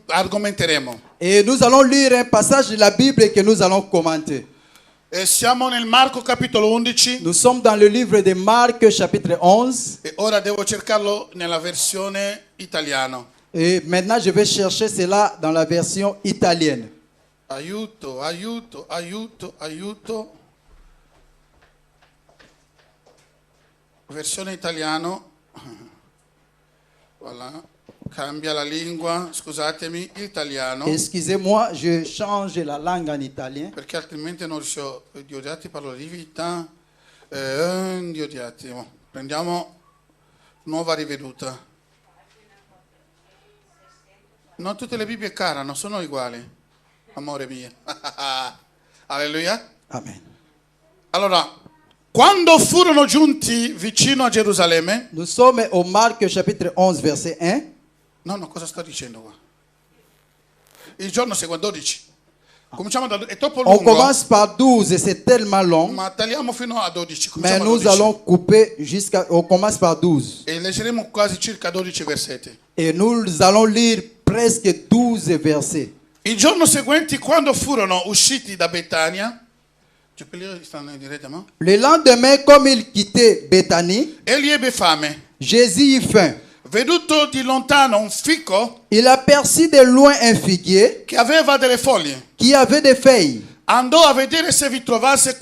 argomenteremo. Et nous allons lire un passage de la Bible que nous allons commenter. E siamo nel Marco capitolo 11 Nous sommes dans le livre de Marc, chapitre 11. e ora devo cercarlo nella versione italiana. Et maintenant, je vais chercher cela dans la version italienne. Aiuto, aiuto, aiuto, aiuto. Versione italiano. Voilà. Cambia la lingua, scusatemi, italiano. Excusez-moi, je change la langue en italien. Perché altrimenti non riuscivo. Dio diatti, parlo di vita. Dio diatti. Prendiamo nuova riveduta. Non tutte le Bibbie cara, non sono uguali. Amore mio. Alleluia. Amen. Allora, quando furono giunti vicino a Gerusalemme. Nous sommes au Marc, chapitre 11, verset 1. No, cosa sto dicendo qua? Il giorno segue 12. Cominciamo da, è troppo On lungo. commence par 12 et c'est tellement long. Ma tagliamo fino a 12. Mais Cominciamo nous a 12. allons couper jusqu'à... On commence par 12. E leggeremo quasi circa 12 versetti. Et nous allons lire presque 12 versets. Il giorno seguente, quando furono usciti da Betania, stanno in diretta, no? Le lendemain, comme il quittait Béthanie, Egli ebbe fame. Jésus eut faim. Veduto di lontano un fico Il aperçut de loin un figuier che aveva delle foglie. qui avait des feuilles Andò a vedere se vi trovasse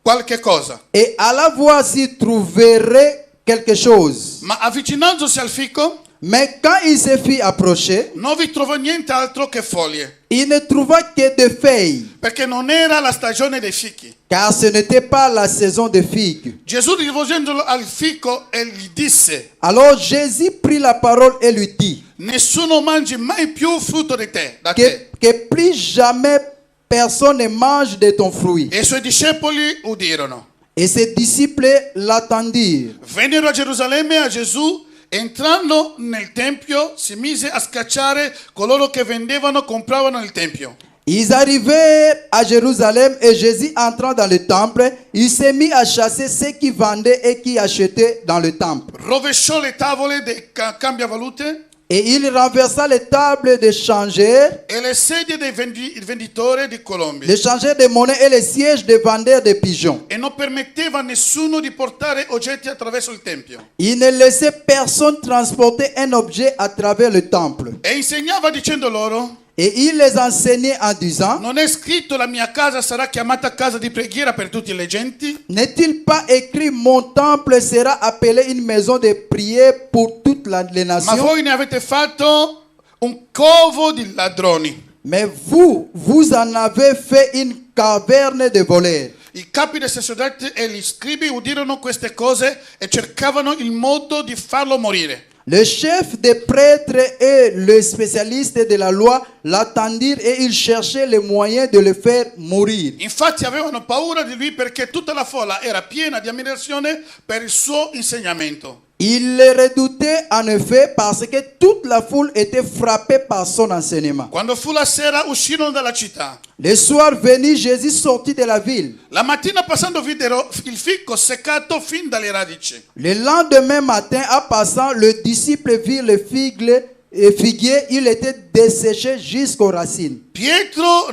qualche cosa. et alla voir s'il trouverait quelque chose. Ma avvicinandosi al fico, Mais quand il se fit approcher, non vi trovò nient'altro che foglie, il ne trouva que des feuilles, perché non era la stagione dei fichi. car ce n'était pas la saison des figues. Gesù, rivolgendolo al fico, e gli disse: Alors Jésus prit la parole et lui dit nessuno mangi mai più frutto di te, da te. que plus jamais personne ne mange de ton fruit. E i suoi discepoli udirono. Et ses disciples l'attendirent. Vennero a Gerusalemme a Gesù. Entrando nel tempio, si mise a scacciare coloro che vendevano e compravano nel tempio. Ils arrivèrent à Jérusalem et Jésus entrant dans le temple, il s'est mis à chasser ceux qui vendaient et qui achetaient dans le temple. Rovesciò le tavole dei cambiavalute Et il renversa les tables des changeurs, e le sedie dei venditori di colombi. les changeurs de monnaie et les sièges des vendeurs de pigeons. E non permetteva a nessuno di portare oggetti attraverso il tempio. Il ne laissait personne transporter un objet à travers le temple. E insegnava dicendo loro: Et il les enseignait en disant, non è scritto la mia casa sarà chiamata casa di preghiera per tutte le genti? n'est-il pas écrit mon temple sera appelé une maison de prière pour toutes les Ma nations? voi ne avete fatto un covo di ladroni. Mais vous en avez fait une caverne de voleurs. I capi dei sacerdoti e gli scribi udirono queste cose e cercavano il modo di farlo morire. Le chef des prêtres et le spécialiste de la loi l'attendirent et ils cherchaient les moyens de le faire mourir. Infatti avevano paura di lui perché tutta la folla era piena di ammirazione per il suo insegnamento. Ils le redoutaient en effet parce que toute la foule était frappée par son enseignement. Quando fu la sera uscirono dalla città. Le soir venu, Jésus sortit de la ville. La mattina passando videro il fico seccato fin dalle radici. Le lendemain matin, en passant, le disciple vit le figuier, il était desséché jusqu'aux racines. Pietro,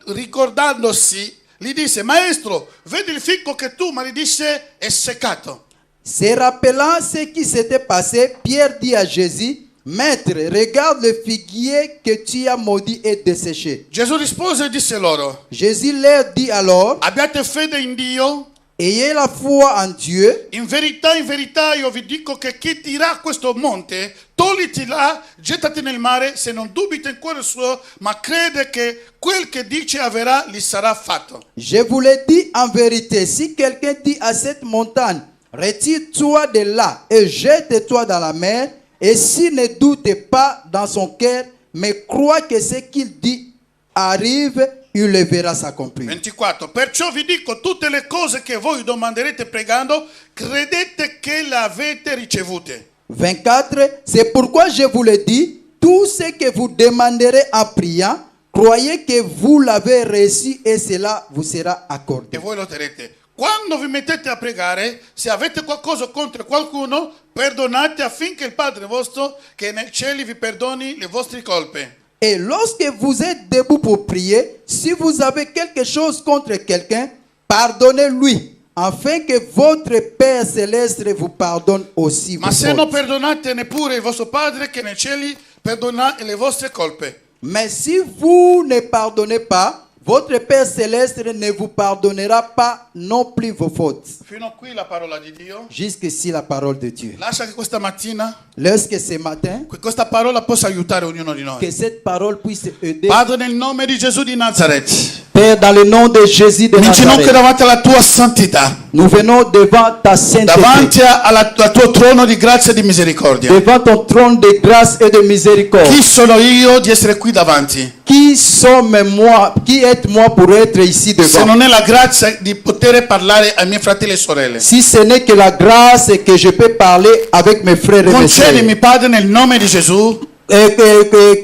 ricordandosi, gli disse: Maestro, vedi il fico che tu maledisce è seccato. Se rappelant ce qui s'était passé, Pierre dit à Jésus, Maître, regarde le figuier que tu as maudit et desséché. Gesù rispose e disse loro: Jésus leur dit alors, abbiate fede in Dio. ayez la foi en Dieu. In verità io vi dico che chi dirà a questo monte, togliti là, gettati nel mare, se non dubita in cuore suo, ma crede che quel che dice avverrà, gli sarà fatto. Je vous le dis en vérité, si quelqu'un dit à cette montagne, retire-toi de là et jette-toi dans la mer, et s'il ne doute pas dans son cœur, mais croit que ce qu'il dit arrive, il le verra s'accomplir. 24. Perciò vi dico tutte le cose che voi domanderete pregando, credete che le avete ricevute. 24. C'est pourquoi je vous le dis, tout ce que vous demanderez en priant, croyez que vous l'avez reçu et cela vous sera accordé. E voi lo otterrete. quando vi mettete a pregare, se avete qualcosa contro qualcuno, perdonate affinché il Padre vostro che è nei cieli vi perdoni le vostre colpe. Et lorsque vous êtes debout pour prier, si vous avez quelque chose contre quelqu'un, pardonnez-lui, afin que votre Père céleste vous pardonne aussi Ma vos se non fautes. perdonate neppure il vostro Padre che è nei cieli, perdona le vostre colpe. Mais si vous ne pardonnez pas, votre Père céleste ne vous pardonnera pas non plus vos fautes. Fino a qui la parola di Dio. Jusqu'ici la parole de Dieu. Lascia che questa mattina Lorsque ce matin, questa parola possa aiutare ognuno di noi. que cette parole puisse aider. Padre, nel nome di Gesù di Nazareth, Père, dans le nom de Jésus de mi inginocchio Nazareth, davanti alla tua santità, nous venons devant ta sainteté, davanti al tuo trono di grazia e di misericordia. devant ton trône de grâce et de miséricorde. Chi sono io di essere qui davanti? Qui sommes moi, qui êtes-moi pour être ici Se devant? non è la grazia di poter parlare ai miei fratelli e sorelle. Si ce n'est que la grâce que je peux parler avec mes frères et mes sœurs. Concedimi, Padre, nel nome di Gesù,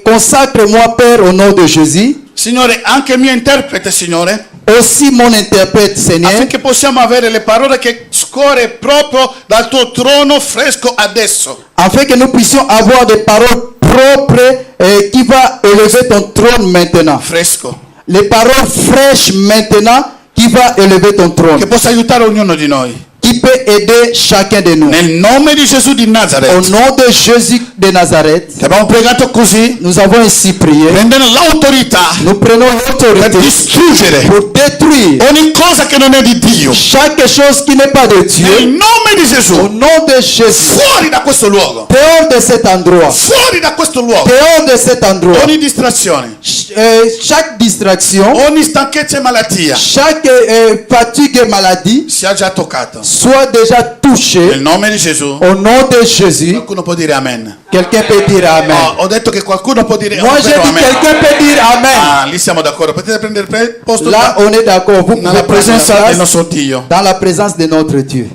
Consacre-moi, Père, au nom de Jésus. Signore, anche il mio interprete, Signore, Aussi mon interprète, Seigneur, affinché possiamo avere le parole che scorre proprio dal tuo trono fresco adesso. afin que nous puissions avoir des paroles propres qui va élever ton trône maintenant. Fresco. Les paroles fraîches maintenant qui va élever ton trône. Che possa aiutare ognuno di noi. Qui peut aider chacun de nous. Nel nome di Gesù di Au Nazareth. nom de Jésus de Nazareth, Che abbiamo pregato così, nous avons ainsi prié. prendendo l'autorità Nous prenons per l'autorité distruggere pour détruire ogni cosa che non è di Dio. chaque chose qui n'est pas de Nel Dieu. nome di Au Gesù. nom de Jésus. Fuori da questo luogo. Dehors de cet endroit. Fuori da questo luogo. Dehors de cet endroit. Ogni distrazione, Chaque distraction, ogni stanchezza e malattia chaque fatigue et maladie sia già toccata. soit déjà touchée. Nel nome di Gesù. Au nom de Jésus. Qualcuno può dire amen. Quelqu'un peut dire Amen. Ho detto che qualcuno può dire Moi, j'ai dit amen. quelqu'un peut dire Amen. Ah, lì siamo d'accordo. Potete prendere posto Là, on est d'accord. Vous nella pouvez prendre la presenza del place nostro Dio. dans la présence de notre Dieu.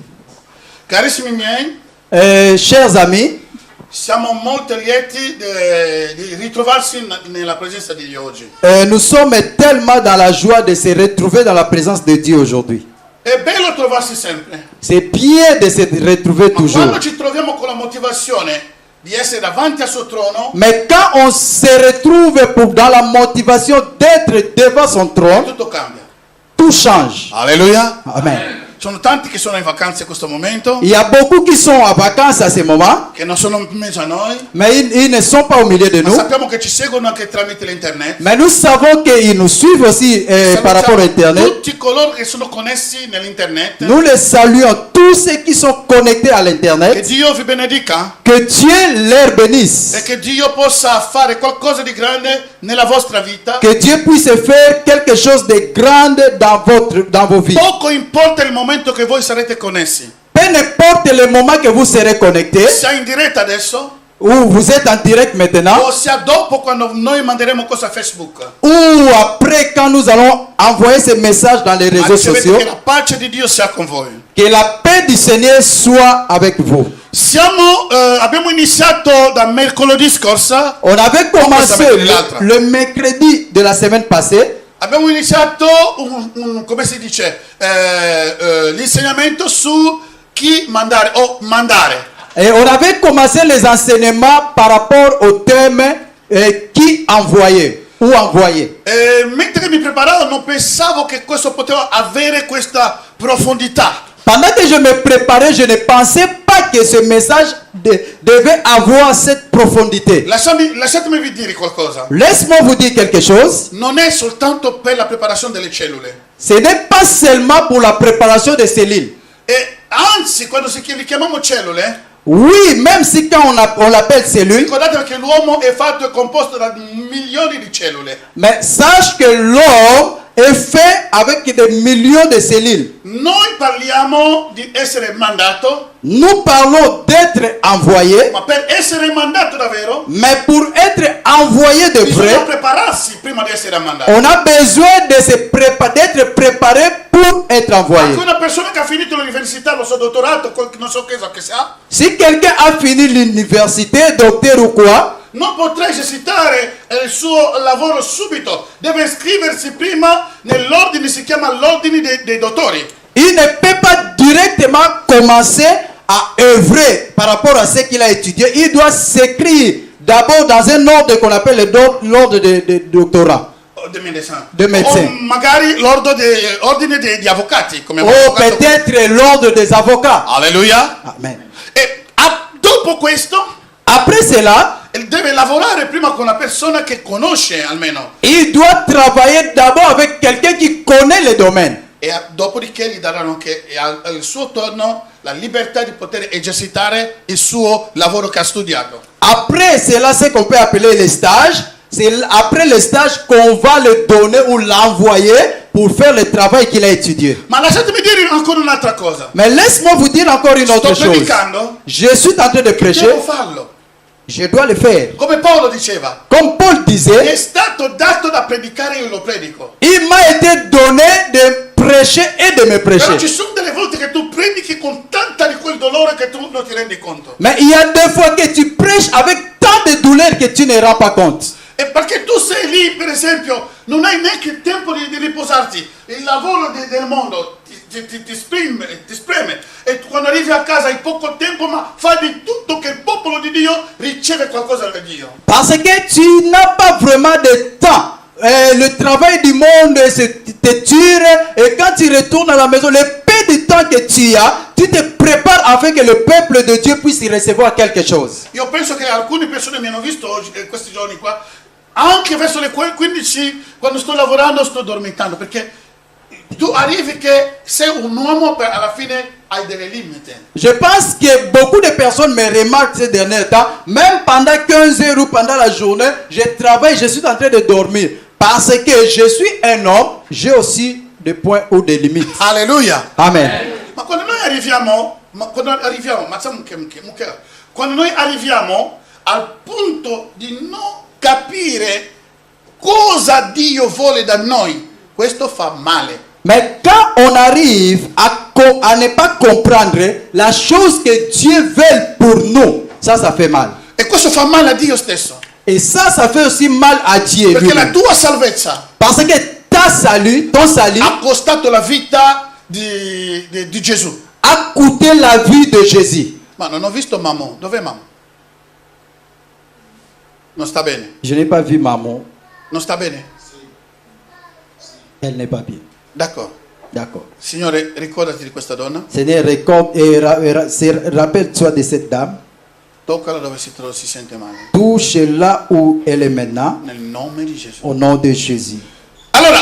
Carissimi miei, Chers amis, siamo molto lieti di ritrovarsi nella presenza di Dio oggi. nous sommes tellement dans la joie de se retrouver dans la présence de Dieu aujourd'hui. È bello trovarsi sempre, C'est bien de se retrouver ma toujours. quando ci troviamo con la motivazione di essere davanti al suo trono, Mais quand on se retrouve dans la motivation d'être devant son trône, tutto cambia. tout change. Alleluia. Amen. Ci sono tanti che sono in vacanza in questo momento, Il y a beaucoup qui sont en vacances à ce moment, che non sono in mezzo a noi, mais ils ne sont pas au milieu de ma nous. sappiamo che ci seguono anche tramite l'internet. Mais nous savons qu'ils nous suivent aussi par rapport à Internet. Tutti coloro che sono connessi nell'internet. Nous les saluons, tous ceux qui sont connectés à Che l'Internet. Dio vi benedica Que Dieu les e bénisse. che Dio possa fare qualcosa di grande nella vostra vita. Que Dieu puisse faire quelque chose de grand dans vos vies. Poco importa il momento che voi sarete connessi. Peu n'importe le moment que vous serez connectés, Sia in diretta adesso ou vous êtes en direct maintenant, o sia dopo quando noi manderemo cosa a Facebook. ou après quand nous allons envoyer ces messages dans les Ma réseaux ricevete sociaux, che la pace di Dio sia con voi. que la paix du Seigneur soit avec vous. Abbiamo iniziato da mercoledì scorsa. On avait commencé l'altra. le mercredi de la semaine passée. Abbiamo iniziato come si dice l'insegnamento su chi mandare o mandare. Et on avait commencé les enseignements par rapport au thème qui envoyer ou envoyer. Mentre mi preparavo non pensavo che questo poteva avere questa profondità. Pendant que je me préparais, je ne pensais pas que ce message devait avoir cette profondité. Lasciatemi vi dire qualcosa. Laisse-moi vous dire quelque chose. Non è soltanto per la preparazione delle cellule. Ce n'est pas seulement pour la préparation des cellules. E anzi, quando li chiamiamo cellule, Oui, même si quand on l'appelle cellule, ricordatevi che l'uomo è fatto e composto da milioni di cellule. mais sache que l'homme est fait avec des millions de cellules. Noi parliamo di essere mandato, Nous parlons d'être envoyé, ma per essere mandato davvero mais pour être envoyé de bisogna vrai, prepararsi prima di essere mandato. on a besoin de d'être préparé pour être envoyé. Anche una persona che ha finito l'università, lo so, dottorato, non so che sia, Si quelqu'un a fini l'université, docteur ou quoi, non potrà esercitare il suo lavoro subito, deve iscriversi prima nell'ordine, si chiama l'ordine dei dottori. il ne peut pas directement commencer à œuvrer par rapport à ce qu'il a étudié. Il doit s'écrire d'abord dans un ordre qu'on appelle l'ordre de doctorat. De médecins. O magari l'ordine di avvocati. Come Ou peut-être l'ordre des avocats. Alleluia. Amen. E dopo questo, Après cela, deve lavorare prima con una persona che conosce almeno. il doit travailler d'abord avec quelqu'un qui connaît le domaine. E dopodiché gli daranno anche al suo turno la libertà di poter esercitare il suo lavoro che ha studiato. Après cela, ce qu'on peut appeler les stages, c'est après le stage qu'on va le donner ou l'envoyer pour faire le travail qu'il a étudié. Ma lasciatemi dire ancora un'altra cosa. Mais laisse-moi vous dire encore une autre Sto chose. predicando, Je suis en train de prêcher, devo farlo. je dois le faire. Come Paolo diceva, Comme Paul mi è disait, stato dato da predicare, io lo predico. il m'a été donné de prêcher et de me Però prêcher. ci sono delle volte che tu predichi con tanta di quel dolore che tu non ti rendi conto. Mais il y a des fois que tu prêches avec tant de douleur que tu ne rends pas compte. E perché tu sei lì, per esempio, non hai neanche il tempo di riposarti. Il lavoro del mondo ti spreme. E quando arrivi a casa hai poco tempo, ma fai di tutto che il popolo di Dio riceve qualcosa da Dio. Parce que tu n'as pas vraiment de temps. Le travail du monde te tire et quand tu retournes à la maison, le peu de temps que tu as, tu te prépares afin que le peuple de Dieu puisse recevoir quelque chose. Io penso che alcune persone mi hanno visto oggi, questi giorni qua, anche verso le 15, quando sto lavorando, sto dormitando, perché tu arrivi che sei un uomo, alla fine hai delle limiti. Je pense que beaucoup de personnes me remarquent ces derniers temps, même pendant 15 heures ou pendant la journée, je travaille, je suis en train de dormir. Parce que je suis un homme, j'ai aussi des points ou des limites. Alleluia. Amen. Ma quando noi arriviamo quando noi arriviamo al punto di non capire cosa Dio vuole da noi, questo fa male. Mais quand on arrive à ne pas comprendre la chose que Dieu veut pour nous, ça fait mal. E questo fa male a Dio stesso. Et ça fait aussi mal à Dieu. Perché la lui-même. tua salvezza Parce que ton salut ha costato la vita di Gesù. a coûté la vie de Jésus. Ma non ho visto Mammon. Dov'è Mammon? Non sta bene. Je n'ai pas vu maman. Non sta bene? Elle n'est pas bien. D'accordo. D'accord. Signore, ricordati di questa donna. Seigneur, rappelle-toi de cette dame. Toccala dove si sente male. Touche là où elle est maintenant. Nel nome di Gesù. Au nom de Jésus. Allora,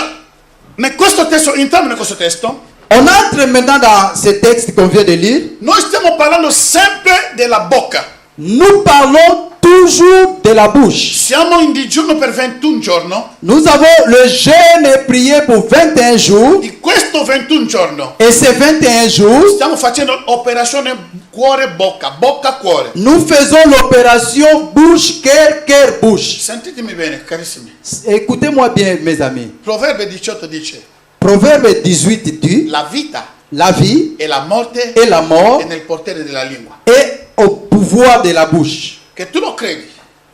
entriamo in questo testo. On entre maintenant dans ce texte qu'on vient de lire. Noi stiamo parlando sempre della bocca. Nous parlons toujours de la bouche. Siamo in digiuno per 21 giorni. Nous avons le jeûne et prié pour 21 jours. In questo 21 giorni Et ces 21 jours, stiamo facendo operazione cuore-bocca, bocca-cuore. nous faisons l'opération bouche, cœur, cœur, bouche. Sentitemi bene, carissimi. Écoutez-moi bien, mes amis. Proverbio 18 dice: Proverbe 18 dit, la vita la vie e la morte et la mort è nel potere della lingua. est au pouvoir de la bouche. Che tu lo credi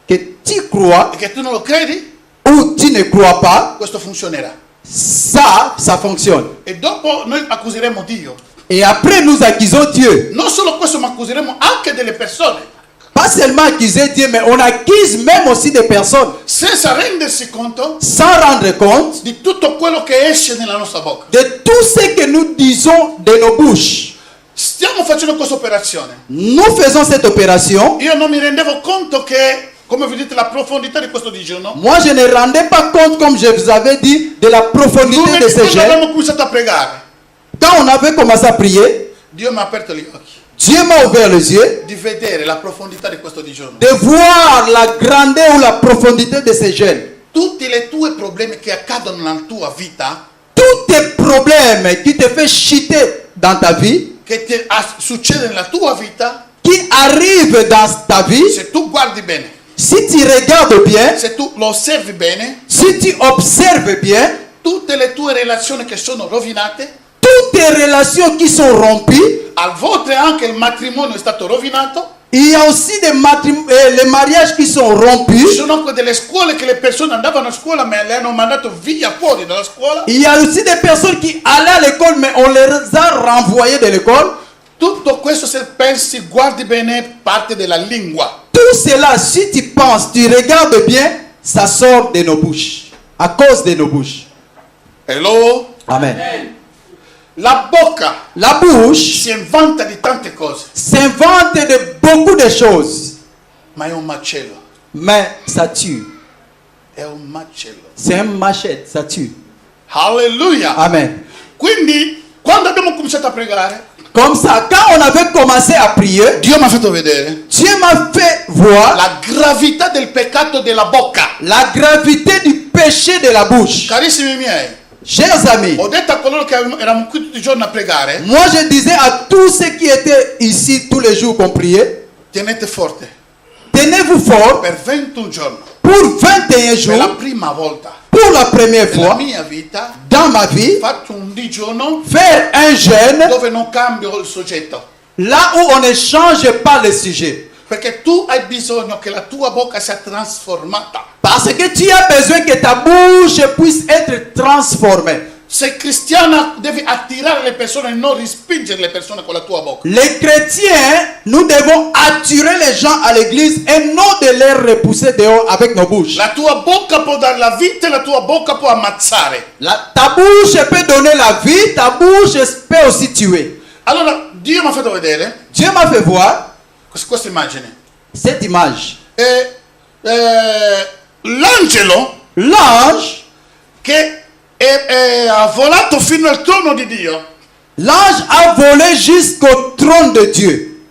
Que tu crois e che tu non lo credi, ou tu ne crois pas, questo funzionerà. ça fonctionne. E dopo noi accuseremo Dio. Et après, nous accusons Dieu. Non solo questo, ma accuseremo anche delle persone, Pas seulement accuser Dieu, mais on accuse même aussi des personnes senza rendersi conto sans rendre compte di tutto quello che esce nella nostra bocca. de tout ce que nous disons de nos bouches. Stiamo facendo questa operazione. Nous faisons cette opération. Io non mi rendevo conto che, come vedete, la profondità di questo digiuno. Moi, je ne rendais pas compte, comme je vous avais dit, de la profondité de ce Quando jeûne. abbiamo cominciato a pregare, Quand on avait commencé à prier, Dio mi ha aperto gli occhi Dieu m'a ouvert les yeux di vedere la profondità di questo digiuno. de voir la grandeur ou la profondité de ce jeûne. Tutti i tuoi problemi che accadono nella tua vita, Tous tes problèmes qui te font chuter dans ta vie, che succede nella tua vita, qui arrivent dans ta vie, se tu guardi bene, si tu regardes bien, se tu lo osservi bene, si tu observes bien, tutte le tue relazioni che sono rovinate, toutes tes relations qui sont rompues, a volte anche il matrimonio è stato rovinato, Il y a aussi les mariages qui sont rompus. Ci sono anche delle scuole che le persone andavano a scuola ma le hanno mandato via fuori dalla scuola. Il y a aussi des personnes qui allaient à l'école mais on les a renvoyées de l'école. Tutto questo, se pensi, guardi bene, parte della lingua. Tout cela, si tu penses, tu regardes bien, ça sort de nos bouches. À cause de nos bouches. Hello? Amen. La bocca La bouche si inventa di tante cose, s'invente de beaucoup de choses. ma è un macello. Mais ça tue. È un macello. C'est un machette, ça tue. Alleluia. Amen. Quindi, quando abbiamo cominciato a pregare, Comme ça, quand on avait commencé à prier, Dio mi ha fatto vedere Dieu m'a fait voir la gravità del peccato della bocca. la gravité du péché de la bouche. Carissimi miei, Chers amis, ho detto a coloro che eravamo qui tutti i giorni a pregare, moi je disais à tous ceux qui étaient ici tous les jours qu'on priait, tenete forte, tenez-vous fort per 21 giorni, pour 21 per la jours, prima volta pour la première nella fois mia vita, dans ma vie, faccio un digiuno faire un jeûne dove non cambio il soggetto. là où on ne change pas le sujet. Perché tu hai bisogno che la tua bocca sia trasformata. Parce que tu as besoin que ta bouche puisse être transformée. Sei cristiana, devi attirare le persone e non respingere le persone con la tua bocca. Les chrétiens, nous devons attirer les gens à l'église et non de les repousser dehors avec nos bouches. La tua bocca può dare la vita e la tua bocca può ammazzare. Ta bouche peut donner la vie, ta bouche peut aussi tuer. Allora, Dio mi ha fatto vedere Dieu m'a fait voir questa immagine. cette image. L'angelo L'ange, che ha volato fino al trono di Dio. l'ange a volé jusqu'au trône de Dieu.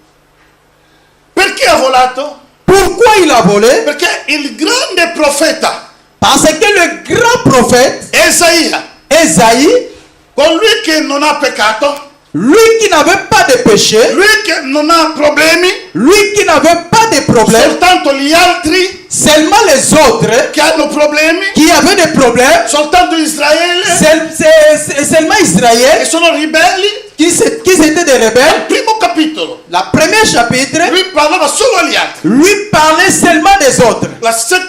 Perché ha volato? Pourquoi il a volé? Perché il grande profeta Parce que le grand prophète, Esaia, Esaïe, colui che non ha peccato, lui qui n'avait pas de péché, lui che non ha problemi, lui qui n'avait pas de problème, soltanto gli altri seulement les autres che hanno problemi, qui avaient des problèmes, soltanto Israele seulement che Israël sono ribelli. qui étaient des rebelles. Primo capitolo, La premier chapitre, lui parlava solo agli altri. lui parlait seulement des autres.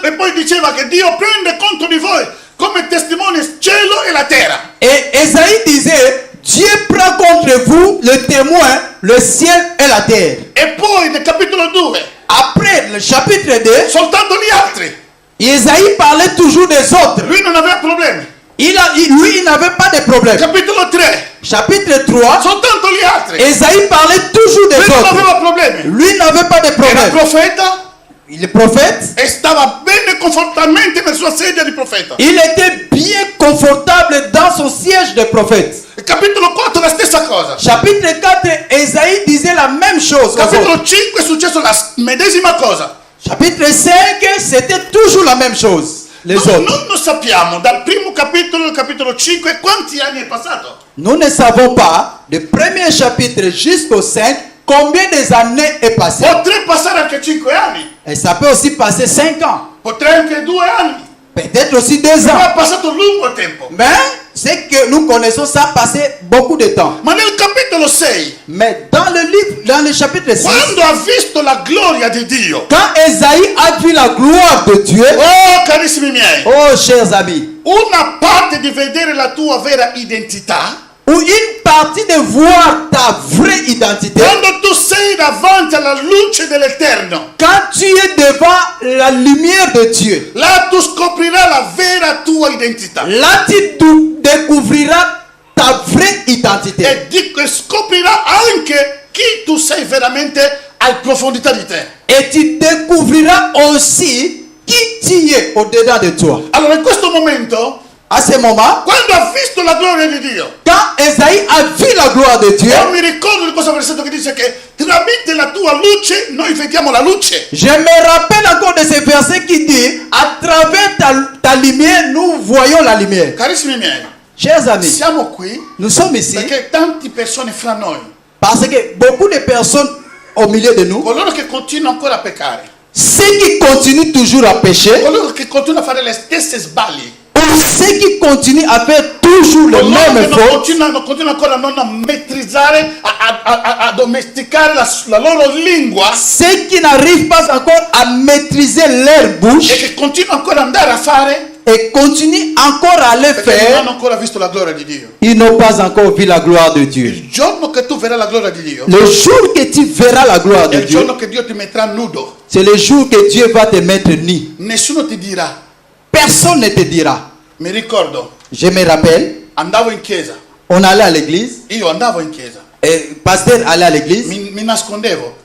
E poi diceva che Dio prende conto di voi come testimoni il cielo e la terra. Et Esaïe disait, Dieu prend contre vous le témoin, le ciel et la terre. E poi nel capitolo 2, Après le chapitre 2, soltanto gli altri. Esaïe parlait toujours des autres. Lui non aveva problemi. Lui, il n'avait pas de problème. Capitolo 3, Chapitre 3, soltanto gli altri. Esaïe parlait toujours des Lui non autres. aveva problemi. Lui n'avait pas de Era problème. profeta Il est prophète. e stava bene confortabilmente nella sua sedia di profeta. Il était bien confortable dans son siège de prophète. Il capitolo 4 la stessa cosa. Chapitre 4, Esaïe disait la même chose. aux autres. Capitolo 5 è successo la medesima cosa. Chapitre 5, c'était toujours la même chose. Les autres. Non lo sappiamo dal primo capitolo al capitolo 5 quanti anni è passato. Nous ne savons pas, du premier chapitre jusqu'au 5, combien des années est passé. Potrei passare anche 5 anni, Et ça peut aussi passer 5 ans. potrei anche 2 anni. Peut-être aussi 2 Ma è ans. passato lungo tempo. Mais c'est que nous connaissons, ça a passé beaucoup de temps. Ma nel capitolo 6, Mais dans le livre, dans le chapitre 6, quando ha visto la gloria di Dio, quand Esaïe a vu la gloire de Dieu, oh carissimi miei, oh chers amis, una parte di vedere la tua vera identità, ou une partie de voir ta vraie identité, quando tu sei davanti alla luce dell'Eterno, quand tu es devant la lumière de Dieu, là tu scoprirai la vera tua identità. là tu découvriras ta vraie identité. E scoprirà anche chi tu sei veramente a profondità di te. Et tu découvriras aussi qui tu es au-dedans de toi. Allora in questo momento, À ce moment, quando ha visto la gloria di Dio, quand Esaïe a vu la gloire de Dieu, io mi ricordo di questo versetto che dice che tramite la tua luce noi vediamo la luce. je me rappelle encore de ce verset qui dit, à travers ta lumière, nous voyons la lumière. Carissimi miei, Chers amis, siamo qui nous sommes ici perché tante persone fra noi, parce que beaucoup de personnes au milieu de nous, coloro che continuano ancora a peccare, ceux qui continuent toujours à pécher, coloro che continuano a fare le stesse sbagli, ou ceux qui continuent à faire toujours le même faute, non continua ancora a non metrizzare, a domesticare la loro lingua, ceux qui n'arrivent pas encore à maîtriser leur bouche e che continuano ancora ad andare a fare, et continuent encore à le perché non faire, hanno ancora visto la gloria di Dio. ils n'ont pas encore vu la gloire de Dieu. Il giorno che tu verrai la gloria di Dio, Le jour que tu verras la gloire è de il Dieu, giorno che Dio ti metterà nudo. c'est le jour que Dieu va te mettre nu. Nessuno ti dirà. Personne ne te dira. Mi ricordo, Je me rappelle, andavo in chiesa, on allait à l'église, io andavo in chiesa, et le pasteur allait à l'église, mi nascondevo,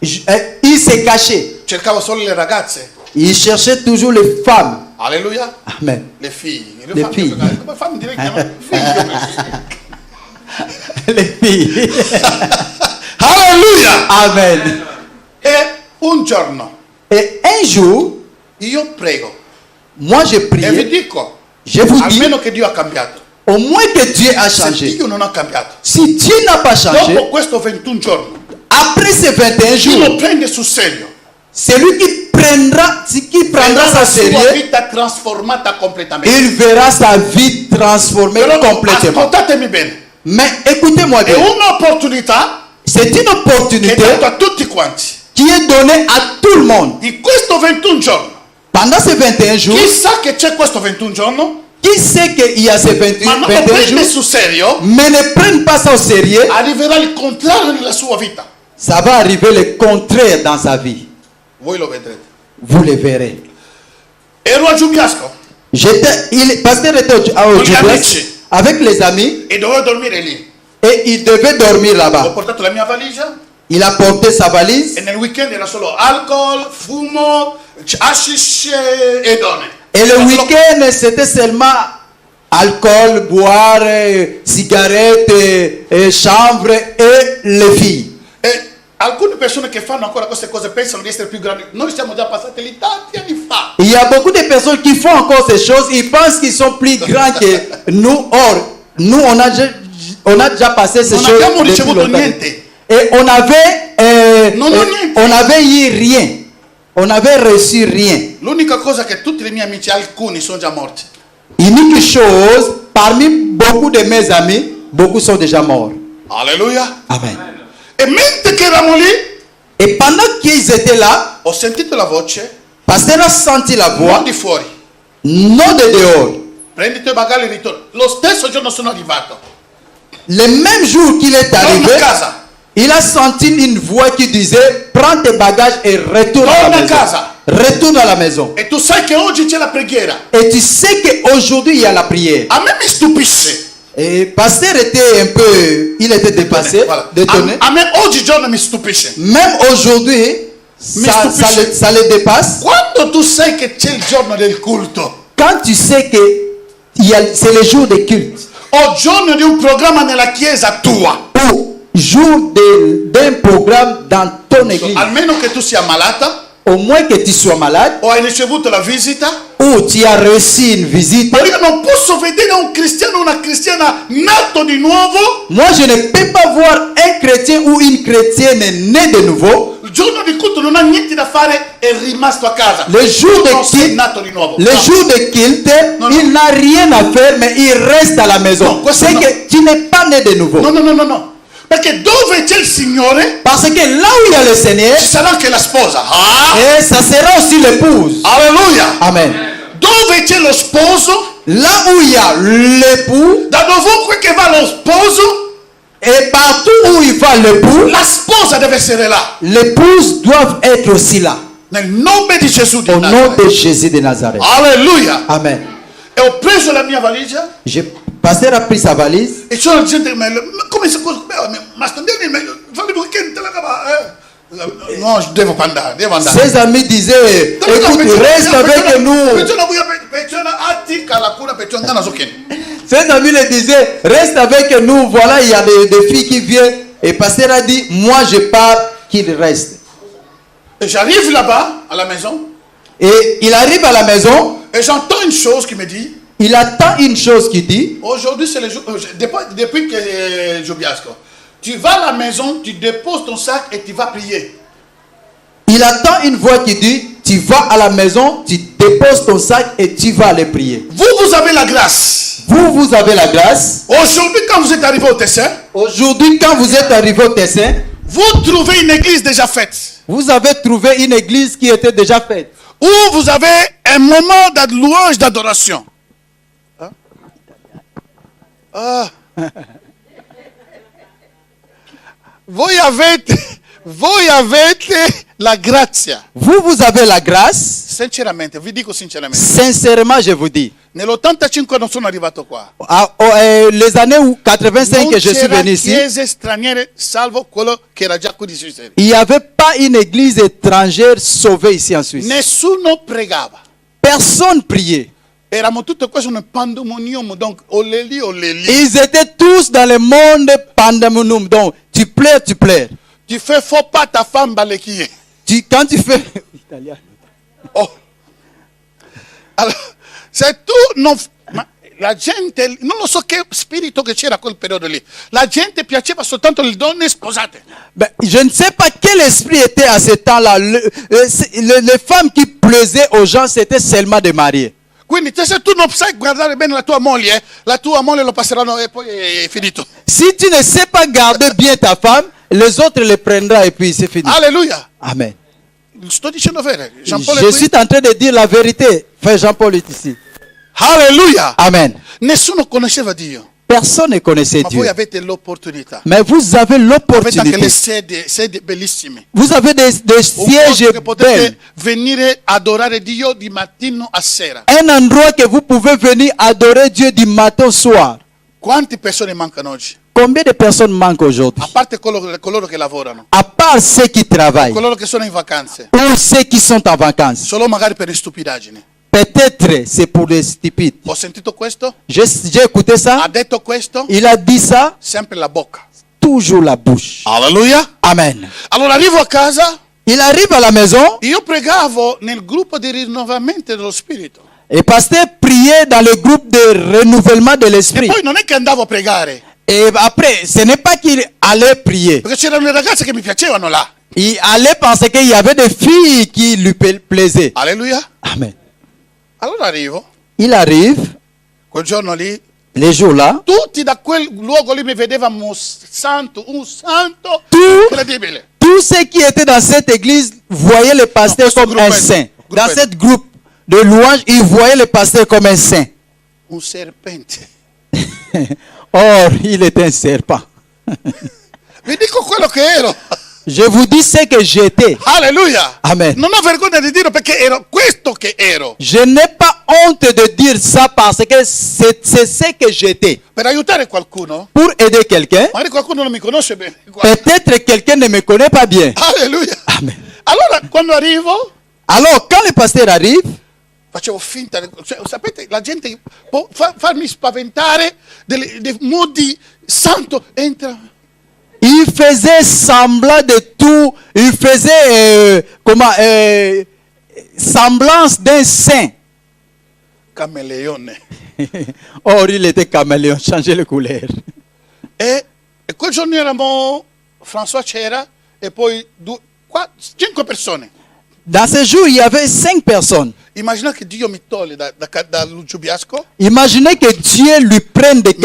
il se cachait. cercavo solo le ragazze. Il cherchait toujours les femmes. Alleluia. Amen. Le figlie. Le figlie. Come fammi dire che chiamano figlio? Les filles. Alleluia. Amen. E un giorno Et un jour, io prego moi je e vi priais. dico, Je vous dis, almeno che Dio ha cambiato. au moins que Dieu a Se changé. Dio non ha cambiato, Si Dieu n'a pas changé, dopo questo 21 giorni, après ces 21 Dio lo jours, prende sul serio. celui qui prendra Vedrà ça la au sua sérieux, vita trasformata completamente. il verra sa vie transformée Però complètement. ascoltatemi bene, Mais écoutez-moi è bien, un'opportunità c'est une che è opportunité data a tutti quanti. qui est donnée à tout le monde. In questo 21 giorni, Pendant ces 21 jours, chi sa che c'è questo 21 giorni, qui sait qu'il y a ces ma non lo 21 prende jours, sul serio, mais ne prennent pas ça au sérieux, arriverà il contrario nella sua vita. ça va arriver le contraire dans sa vie. Voi lo vedrete. Vous le verrez. Ero a Giubiasco Le pasteur était au Con gli Judas amici. avec les amis e dovevo dormire lì. et il devait dormir Ho là-bas. portato la mia valigia Il a porté sa valise e nel weekend era solo alcol, fumo, hashish e donne. et le Era solo- week-end c'était seulement alcool, boire, cigarettes, chambre et les filles. E alcune persone che fanno ancora queste cose pensano di essere più grandi. Noi siamo già passati lì tanti anni fa. Il y a beaucoup de personnes qui font encore ces choses, ils pensent qu'ils sont plus grands que nous. Or, nous on a déjà passé ces Non choses abbiamo depuis ricevuto longtemps. niente. Et on avait, Non, non, niente. on avait eu rien. On avait reçu rien. L'unica cosa che tutti i miei amici, alcuni sono già morti. Unique chose, parmi beaucoup de mes amis, beaucoup sont déjà morts. Alleluia. Amen. E mentre che eravamo lì, Et pendant qu'ils étaient là, ho sentito la voce, pasteur a senti la voix, non di fuori. non de dehors. Prendi i tuoi bagagli e ritorna. Lo stesso giorno sono arrivato. Le même jour qu'il est Torna arrivé, a casa. il a senti une voix qui disait, prends tes bagages et retourne à Torna la a maison. casa. Retourne à la maison. E tu sai che oggi c'è la preghiera. Et tu sais qu'aujourd'hui, il y a la prière. A me mi stupisce. Et pasteur était un peu, il était dépassé, Voilà. détonné. A me oggi giorno mi stupisce. Même aujourd'hui, ça le dépasse. Quando tu sai che c'è il giorno del culto, Quand tu sais que c'est le jour de culte, o giorno di un programma nella chiesa tua, ou jour d'un programme dans ton église, almeno che tu sia malata, au moins que tu sois malade, o hai ricevuto la visita, ou tu as reçu une visite, ma io non posso vedere un cristiano o una cristiana nato di nuovo, moi je ne peux pas voir un chrétien ou une chrétienne née de nouveau. il giorno di culto non ha niente da fare, è rimasto a casa. Le jour de Non sei culte, nato di nuovo. le No. jour de culte, Non, il n'a rien à faire, mais il reste à la maison. Non, questo C'est no. que tu n'es pas né de nouveau. No. Perché dove c'è il Signore, Parce que là où il y a le Seigneur, ci sarà anche la sposa. Ah! et ça sera aussi l'épouse. Alleluia! Amen. Dove c'è lo sposo, Là où il y a l'époux, da dovunque che va lo sposo, et partout où il va l'époux, la sposa deve essere là. l'épouse doit être aussi là. Nel nome di Gesù di Au nom Nazareth. de Jésus de Nazareth. Alleluia! Amen. E ho preso la mia valigia Pasteur a pris sa valise. e c'è la gente che mi ma come se ma sto andando fammi un weekend te la cava, No, devo andare. Ses amis disaient, écoute, reste avec nous. Ses amis le disaient, reste avec nous. Voilà, il y a des filles qui viennent. Et pasteur a dit, moi je pars, qu'il reste. Et j'arrive là-bas, à la maison, Et il arrive à la maison, et j'entends une chose qui me dit, il attend une chose qui dit, aujourd'hui c'est le jour, depuis que Jobiasco, tu vas à la maison, tu déposes ton sac et tu vas prier. il attend une voix qui dit, tu vas à la maison, tu déposes ton sac et tu vas aller prier. Vous avez la grâce. Vous avez la grâce. Aujourd'hui, quand vous êtes arrivé au Tessin, Aujourd'hui, quand vous êtes arrivé au Tessin, vous trouvez une église déjà faite. vous avez trouvé une église qui était déjà faite. Où vous avez un moment de louange, d'adoration. Hein? Ah. Voi avete la grazia. Vous avez la grâce. Sinceramente, vi dico sinceramente. Sincèrement, je vous dis. Nell'85 non sono arrivato qua. Les années 85 Non que je suis c'era venu ici, chiese straniere, salvo quello che era già qui di Svizzera. il n'y avait pas une église étrangère sauvée ici en Suisse. Nessuno pregava. Personne priait. Eravamo tutti quasi un pandemonium, donc oleli. Ils étaient tous dans le monde pandemonium. Donc, tu pleures, tu pleures. Tu fais faux pas ta femme balekие. Quand tu fais... Italien. Oh. Allora, se tu non... Ma la gente, non lo so che spirito che c'era a quel periodo lì. La gente piaceva soltanto le donne sposate. Ben, je ne sais pas quel esprit était à ce temps-là. Les femmes qui plaisaient aux gens, c'était seulement des mariés. Quindi se tu non sai guardare bene la tua moglie lo passeranno e poi è finito. Si tu ne sais pas garder bien ta femme, les autres les prendront et puis c'est fini. Alleluia. Amen. Sto dicendo vero. Jean-Paul è Je qui. suis en train de dire la vérité. Frère Jean-Paul est ici. Alleluia. Amen. Nessuno conosceva Dio. Personne ne connaissait Ma Dieu. voi avete l'opportunità. Mais vous avez Avete anche l'opportunité. le sedi bellissime. Vous avez des Un sièges posto che potete belles. venire a adorare Dio di mattino a sera. Un endroit que vous pouvez venir adorer Dieu du matin au soir. Quante persone mancano oggi? Combien de personnes manquent aujourd'hui? A parte coloro che lavorano, À part ceux qui travaillent coloro che sono in vacanze, ou ceux qui sont en vacances. solo magari per stupidaggini. Peut-être c'est pour les stupides. Ho sentito questo? J'ai écouté Ha ça. detto questo? Il a dit ça. Sempre la bocca. Toujours la bouche. Alleluia. Amen. Allora arrivo a casa, Il arrive à la maison. io pregavo nel gruppo di rinnovamento dello spirito. Et pasteur priait dans le groupe de renouvellement de E l'esprit. poi non è che andavo a pregare, Et après, ce n'est pas qu'il allait prier. perché c'erano le ragazze che mi piacevano là. Il allait parce qu'il y avait des filles qui lui plaisaient. Alleluia. Amen. Allora arrivo, Il arrive, quel giorno lì, les jours-là, tutti da quel luogo lì mi vedevano un santo Tout- incredibile. tous ceux qui étaient dans cette église voyaient le pasteur Non, comme un groupette. saint. Dans Groupette. cette groupe de louanges, ils voyaient le pasteur comme un saint. Un serpente. Or, il était un serpent. Vi dico quello che ero. Je vous dis ce que j'étais. Alleluia. Amen. Non ho vergogna di dirlo perché ero questo che ero. Je n'ai pas honte de dire ça parce que c'est ce que j'étais. Per aiutare qualcuno, Pour aider quelqu'un, magari qualcuno non mi conosce bene. peut-être quelqu'un ne me connaît pas bien. Alleluia. Amen. Allora, quando arrivo, Alors, quand le pasteur arrive, facevo finta, cioè, sapete, la gente può farmi spaventare dei modi santo, entra. il faisait semblant de tout. Il faisait, semblance d'un saint. Cameleone. Or, il était caméléon, changeait les couleurs. E quel giorno eravamo, François c'era, e poi 5 persone. Dans ce jour, il y avait 5 personnes. Immagina che Dio mi toglie da Giubiasco Imaginez que Dieu lui prenne de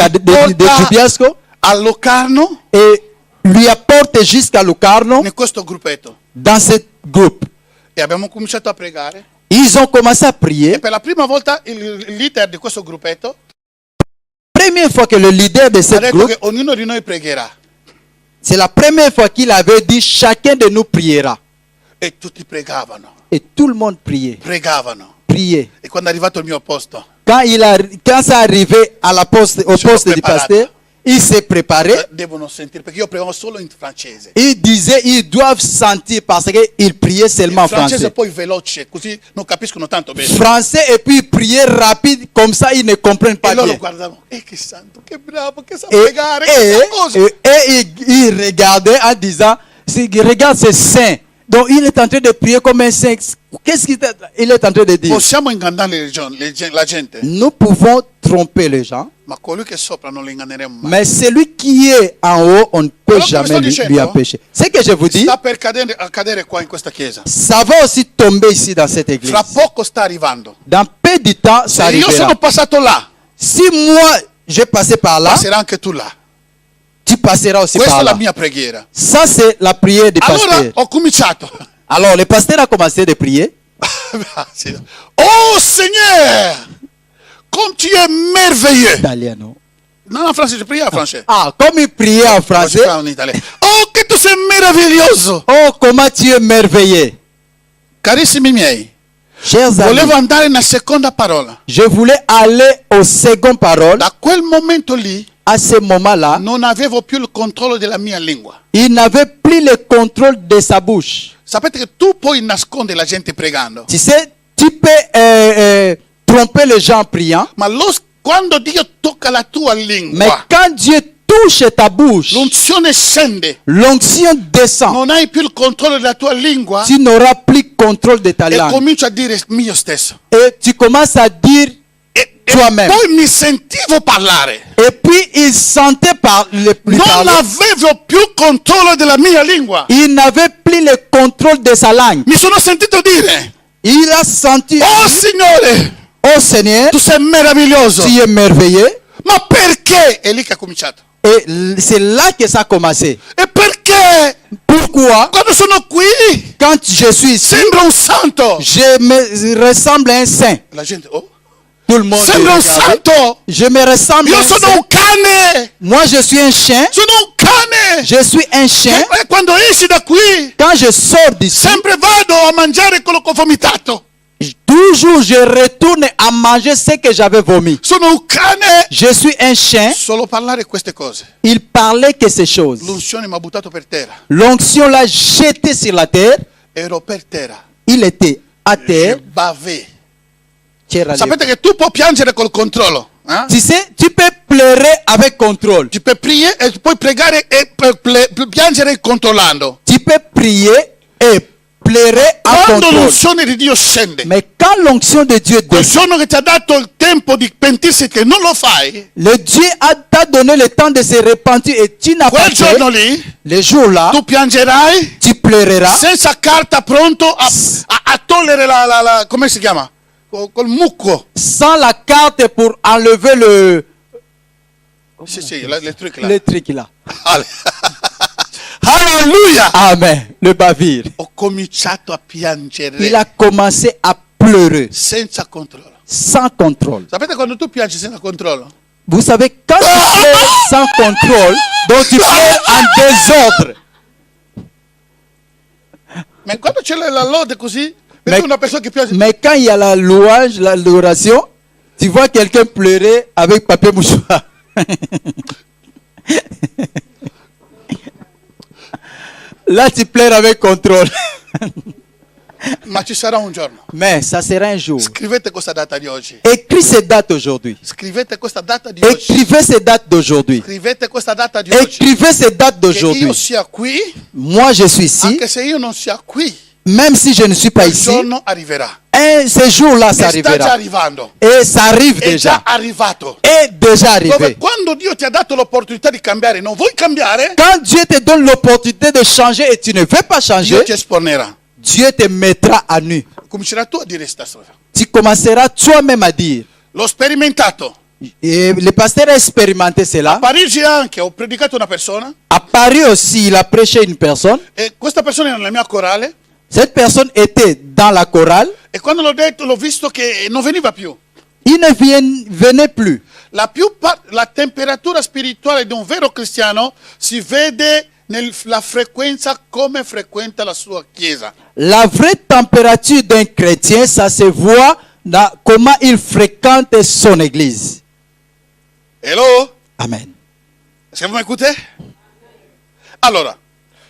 Giubiasco a Locarno et lui apporte jusqu'à Locarno in questo gruppetto. dans ce groupe. E abbiamo cominciato a pregare. Ils ont commencé à E prier. per la prima volta il leader di questo gruppetto Première fois que le leader de ha ce detto groupe, che ognuno di noi pregherà. c'est la première fois qu'il avait dit chacun de nous priera. E tutti pregavano, Et tout le monde priait. pregavano. Priait. E quando è arrivato il mio posto, Quand ça arrivait à la poste, au Je me poste du préparais. pasteur, il s'est préparé. devono sentire, perché io pregavo solo in francese. Il disait ils doivent sentir parce qu'il priait seulement en Il francese français. poi veloce, così non capiscono tanto bene. Français et puis prier rapide, comme ça ils ne comprennent E pas loro bien. guardavano, che santo, che bravo, che sa Et, pregare, che sa cosa. il regardait en disant, regarde c'est saint. Donc il est en train de prier comme un saint. Qu'est-ce qu'il est en train de dire? Possiamo ingannare la gente, Nous pouvons tromper les gens, ma colui che è sopra non lo inganneremo mai. mais celui qui est en haut, on ne peut Alors, jamais come sto lui dicendo? empêcher. Ce que je vous dis, Sta per accadere qua in questa chiesa. ça va aussi tomber ici dans cette église. Fra poco sta arrivando. Dans peu de temps, ça Se io arrivera. sono passato là, Si moi, j'ai passé par là, passerai anche tu là. tu passeras aussi Questa par è la là. mia preghiera. Ça, c'est la prière du Allora pasteur. ho cominciato. Alors, le pasteur a commencé de prier. Oh Seigneur, comme tu es merveilleux. Italiano. Non, en français, je prie en français. Ah, comme il priait en Moi, je français. parle en italien. Oh, che tu sei meraviglioso. Oh, comment tu es merveilleux. Carissimi miei, Chers volevo amis, andare nella seconda parola. je voulais aller au second parole. Da quel momento lì À ce moment-là, non avevo più il controllo della mia lingua. il n'avait plus le contrôle de sa bouche. Sapete che tu puoi nascondere la gente pregando, Tu sais, tu peux tromper les gens en priant, ma quando Dio tocca la tua mais lingua, quand Dieu touche ta bouche, l'unzione scende, l'onction descend. non hai più il controllo della tua lingua Tu n'auras plus contrôle de ta e langue. comincio a dire mio stesso. Et tu commences à dire E toi-même. poi mi sentivo parlare. Et puis il sentait lui Non parler. avevo più controllo della mia lingua. Il n'avait plus le contrôle de sa langue. Mi sono sentito dire, Il a senti, oh Signore, oh Seigneur, tu sei meraviglioso. tu es merveilleux. Ma perché? È lì che ha cominciato. Et c'est là que ça a commencé. E perché Pourquoi? quando sono qui Quand je suis ici, sembra un santo? je me ressemble à un saint. La gente, oh, Tout le monde sembra un regarde. santo. Je me ressemble à Io un sono saint. un cane. Moi, je suis un chien. Sono un cane. Je suis un chien. E quando esci da qui, Quand je sors d'ici, sempre vado a mangiare quello che ho vomitato. toujours je retourne à manger ce que j'avais vomi. Sono un cane. Je suis un chien. Solo parlare queste cose. Il parlait que ces choses. L'unzione mi ha buttato per terra. L'onction l'a jeté sur la terre. Ero per terra. Il était à Je terre. bavais. C'era le- Sapete che tu puoi piangere col controllo. Tu sais, tu peux pleurer avec contrôle. Tu peux prier e puoi pregare e piangere controllando. Tu peux prier et pleurer en Quando contrôle. l'unzione di Dio scende, Mais quand l'onction de Dieu quel descend, giorno che ti ha dato il tempo di pentirsi che non lo fai, le Dieu t'a donné le temps de se repentir et tu n'as pas quel giorno fait. lì Le jour-là, tu piangerai tu pleureras senza carta pronto a togliere la come si chiama? Col mucco. sans la carte pour enlever le Sì, le truc là. truc là. Alleluia! Amen. Le bavir. Ho cominciato a piangere Il a commencé à pleurer senza controllo. sans contrôle. Sapete quando tu piangi senza controllo? Vous savez, quand tu pleures sans contrôle, donc tu pleures en désordre. Ma quando c'è la lode così, vedi una persona che piange. Mais quand il y a la louange, l'adoration, tu vois quelqu'un pleurer avec papier mouchoir. Là, tu pleures avec contrôle. Ma ci sarà un giorno. Mais ça sera un jour. Scrivete questa data di oggi. Écris ces dates aujourd'hui. Scrivete questa data di oggi. Écrivez ces dates d'aujourd'hui. Scrivete questa data di oggi. Écrivez ces dates Che io d'aujourd'hui. sia qui, Moi, je suis ici. anche se io non sia qui, Même si je ne suis pas il ici, giorno arriverà. ce jour-là, ça E sta già arrivera. arrivando. Et ça arrive È già déjà. arrivato. Est déjà Dove arrivé. quando Dio ti ha dato l'opportunità di cambiare, non vuoi cambiare, Quand Dieu te donne l'opportunité de changer et tu ne veux pas Dio changer, ti esponerà. Dieu te mettra à nu. Comincerai tu a dire sta storia. Tu commenceras toi-même à dire. L'ho sperimentato. Et le pasteur a expérimenté A cela. Parigi anche ho predicato una persona À Paris aussi, il a prêché une personne. e questa persona era nella mia corale Cette personne était dans la chorale. e quando l'ho detto l'ho visto che non veniva più. Il ne venait plus. La temperatura spirituale di un vero cristiano si vede nella frequenza come frequenta la sua chiesa. La vraie température d'un chrétien, ça se voit dans comment il fréquente son église. Hello? Amen. Est-ce que vous m'écoutez? Allora,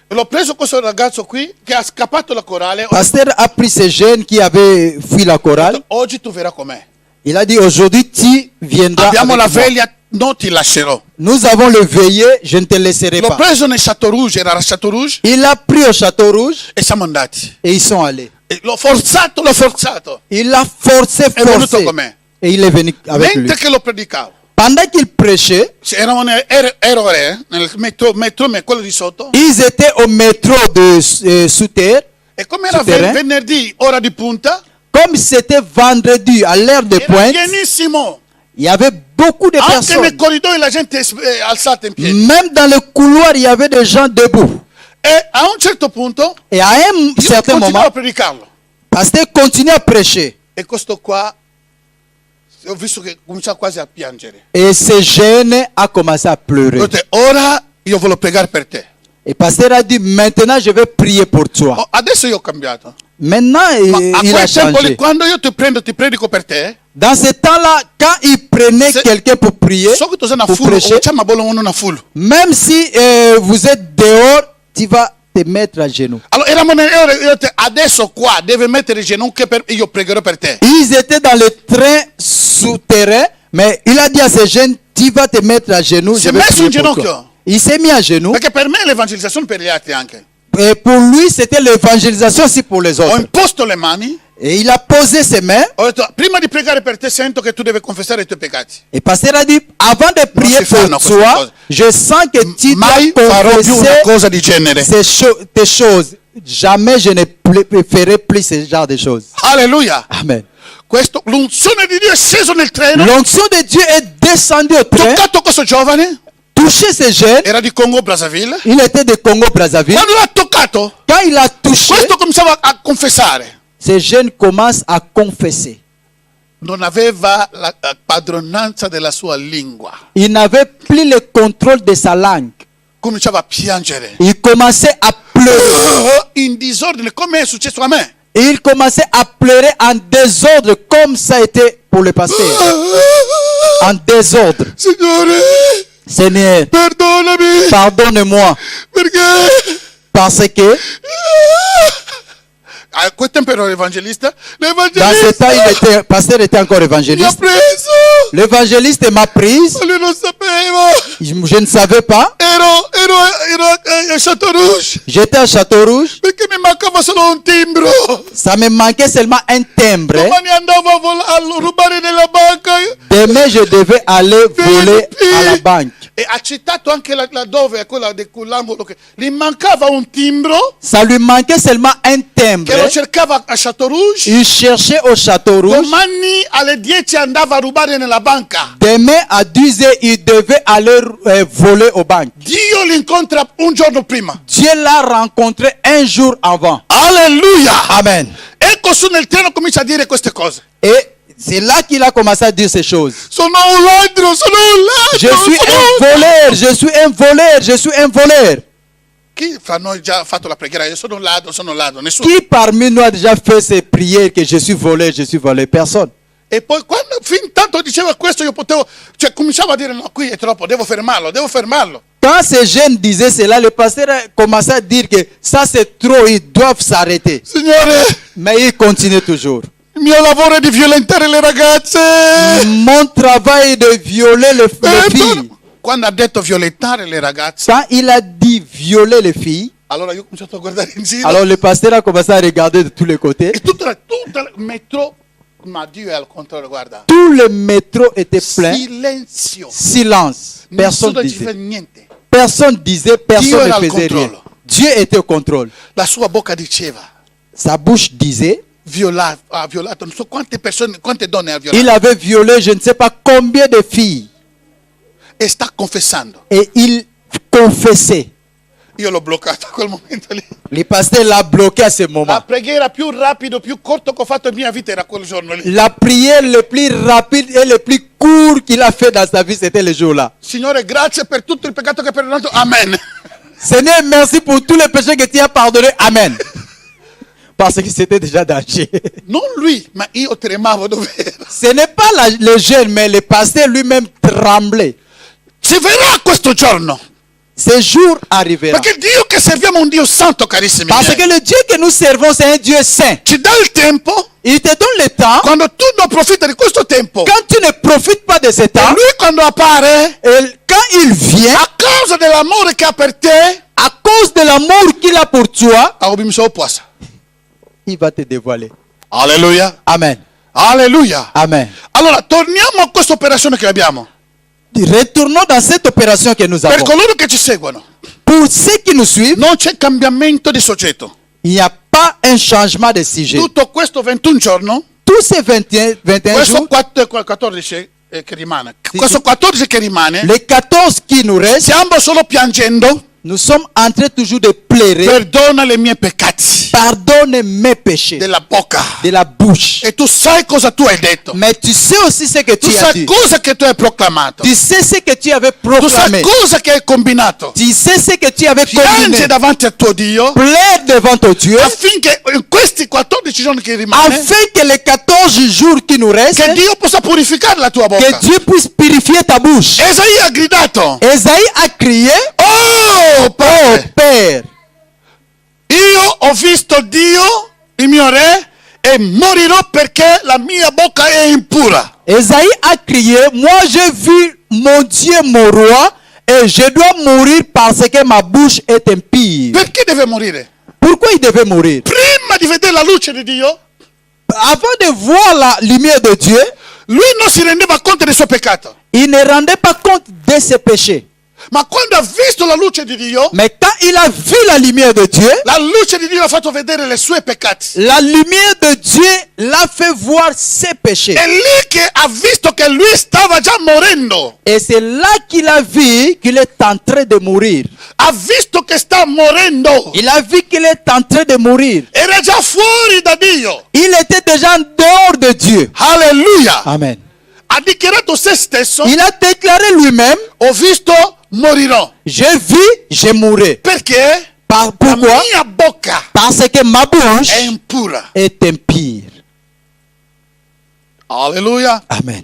l'ho preso questo ragazzo qui che ha scappato la corale. Pasteur a pris ces jeunes qui avaient fui la chorale. Oggi tu verrai com'è. Il a dit aujourd'hui tu viendras. Abbiamo avec la moi. veglia, non ti lascerò. Nous avons le veillé, je ne te laisserai L'ho pas. preso nel Château Rouge, era a Château Rouge, Il a pris au château rouge e siamo andati. et ils sont allés. E l'ho forzato. Il l'a forcé, È venuto forcé. con me. Et il est venu avec lui. Mentre che lo predicavo. Pendant qu'il prêchait, Ero nel metro, ma quello di sotto. ils étaient au métro de sous terre. E come era Souterrain. venerdì, ora di punta, Comme c'était vendredi à l'heure de era pointe, pienissimo. il y avait beaucoup de Anche personnes. nei corridoi la gente è alzata in piedi. Même dans le couloir, il y avait des gens debout. E a un certo punto Et à un io certain continuavo moment, a predicarlo. le pasteur continuait à prêcher. E questo qua, ho visto che cominciava quasi a piangere. Et ce jeune a commencé à pleurer. Ho detto, ora io voglio pregare per te. Et le pasteur a dit, maintenant je vais prier pour toi. Oh, adesso io ho cambiato. Maintenant, Ma a il a quel tempo lì, changé. quando io ti predico per te, Dans ce temps-là, quand il prenait C'est- quelqu'un pour prier, so che tu sei una pour full, prêcher, c'è una bologna una full. même si vous êtes dehors, tu vas te mettre à genoux. Allora, adesso qua deve mettere il ginocchio io pregherò per te. Ils étaient dans le train souterrain, mais il a dit à ces jeunes, tu vas te mettre à genoux. C'est Je vais messo prier in pour ginocchio. toi. Il s'est mis à genoux. Perché per me è l'evangelizzazione per gli altri anche. Et pour lui, c'était l'évangélisation aussi pour les Ho autres. imposto le mani, Et il a posé ses mains. ho detto, prima di pregare per te sento che tu devi confessare i tuoi peccati. Et le pasteur a dit, avant de prier si fanno pour queste toi, cose. je sens que tu Mai dois farò più una confesser cosa di genere. tes choses. Jamais je ne ferai plus ce genre de choses. Alleluia. Amen. L'unzione di Dio è sceso nel treno, L'onction de Dieu est descendue au train, toccato questo giovane, touché ces jeunes. era di Congo Brazzaville. Il était de Congo-Brazzaville. Quando l'ha toccato, Quand il a touché, questo cominciava a confessare. ces jeunes commencent à confesser. Non aveva la padronanza della sua lingua. Il n'avait plus le contrôle de sa langue. Cominciava a piangere. Il commençait à pleurer. In disordine, come è successo a me. Et il commençait à pleurer en désordre, comme ça a été pour le pasteur. En désordre. Signore, Seigneur, perdonami, pardonne-moi. perché Parce que a quel tempo ero evangelista. dans ce L'evangelista temps, le pasteur était encore mi ha évangéliste. preso. L'évangéliste m'a prise. Lui non sapeva. Je ne savais pas. Ero a Château Rouge. J'étais à Château-Rouge. Perché mi mancava solo un timbro. Ça me manquait seulement un timbre. Domani andavo a rubare nella banca. Demain, je devais aller voler à la banque. E ha citato anche laddove, quella di quell'angolo, che gli mancava un timbro Ça lui manquait seulement un che lo timbre. cercava a Château Rouge. Il cherchait au Château Rouge. Domani alle 10 andava a rubare nella banca. Demain à 10 h, il devait aller voler aux banques. Dio l'incontra un giorno prima. Dieu l'a rencontré un jour avant. Alleluia! Amen. Ecco, su nel treno comincia a dire queste cose. Et c'est là qu'il a commencé à dire ces choses. Sono un ladro, sono un Je ladro. suis un voleur, je suis un voleur, je suis un voleur. Chi fra noi già ha fatto la preghiera? Io sono un ladro, nessuno. Qui parmi nous a déjà fait ces prières que je suis voleur, je suis voleur? Personne. E poi quando fin tanto diceva questo io potevo, cioè cominciavo a dire no, qui è troppo, devo fermarlo. Quand ces jeunes disaient cela, le pasteur a commencé à dire que ça c'est trop, ils doivent s'arrêter. Signore, Mais il continue toujours. il mio lavoro è di violentare le ragazze. Mon travail est de violer les filles. Quando ha detto violentare le ragazze, Quand il a dit violer les filles, allora io ho cominciato a guardare in giro. alors le pasteur a commencé à regarder de tous les côtés. E tutto il metro, ma Dio è al contrario, guarda. Tout le métro était plein. Silenzio. Silence. Personne Nessuno disait. diceva niente. Personne disait, Dio personne ne era al faisait rien. controllo. Dieu était au contrôle. La sua bocca diceva, Sa bouche disait, ha violato, non so quante persone, quante donne ha violato. il avait violé je ne sais pas combien de filles. E sta confessando. Et il confessait. Io l'ho bloccato a quel momento lì. Le pasteur l'a bloqué à ce La moment. preghiera più rapido, più corto che ho fatto in mia vita era quel giorno lì. La prière le plus rapide et le plus court qu'il a fait dans sa vie, c'était le jour-là. Signore, grazie per tutto il peccato che hai perdonato. Amen. Seigneur, merci pour tous les péchés que tu as pardonnés. Amen. Parce que c'était déjà danger. Non lui, ma io tremavo dov'era. Ce n'est pas le jeune, mais le pasteur lui-même tremblait. Si verrà questo giorno. Ce jour arrivera. Perché Dio che serviamo è un Dio santo, carissimi Parce miei. que le Dieu que nous servons, c'est un Dieu saint. Ci dà il tempo. Il te donne le temps. Quando tu non approfitti di questo tempo, Quand tu ne profites pas de ce e temps, lui quando appare, et quand il vient, a causa dell'amore che ha per te, à cause de l'amour qu'il a pour toi, ho bisogno poasa. il va te dévoiler. Alleluia. Amen. Alleluia. Amen. Allora, torniamo a questa operazione che abbiamo. Retournons dans cette opération que nous Per avons. coloro che ci seguono, Pour ceux qui nous suivent, non c'è cambiamento di soggetto. il n'y a pas un changement de sujet. Tutto questo 21 giorni, Tous ces 21 questo jours, 14 che rimane, questo 14 che rimane, les 14 qui nous restent, stiamo solo piangendo, nous sommes en train toujours de pleurer. perdona i miei peccati Pardonne mes péchés della bocca. de la bouche. E tu sai cosa tu hai detto. Mais tu sais aussi ce que Tu tu as sai dit. cosa che tu hai proclamato. Tu sais ce que tu avais Tu sai proclamé. cosa che hai combinato. Tu sais ce que tu avais Piange combiné. davanti a tuo Dio Plaide devant ton Dieu affinché in questi 14 giorni che rimane, afin que les 14 jours qui nous restent, che Dio possa purificare la tua que bocca. Dieu puisse purifier ta bouche. Esaia ha gridato, Esaïe a crié, oh oh Padre, Père, io ho visto Dio, il mio re, e morirò perché la mia bocca è impura. Esaïe a crié, moi j'ai vu mon Dieu, mon roi, et je dois mourir parce que ma bouche est impure. Perché deve morire? Pourquoi il devait mourir? Prima di vedere la luce di Dio, Avant de voir la lumière de Dieu, lui non si rendeva conto del suo peccato. il ne rendait pas compte de ses péchés. Ma quando ha visto la luce di Dio, Mais quand il a vu la lumière de Dieu, la luce di Dio ha fatto vedere le sue peccati. la lumière de Dieu l'a fait voir ses péchés. È lì che ha visto che lui stava già morendo. Et c'est là qu'il a vu qu'il est en train de mourir. Ha visto che sta morendo. Il a vu qu'il est en train de mourir. Era già fuori da Dio. Il était déjà en dehors de Dieu. Alleluia. Amen. Ha dichiarato se stesso, Il a déclaré lui-même, ho visto, morirò. j'ai vu, je mourrai. Perché? La Pourquoi? mia bocca Parce que ma bouche è impura. est impure. Alleluia. Amen.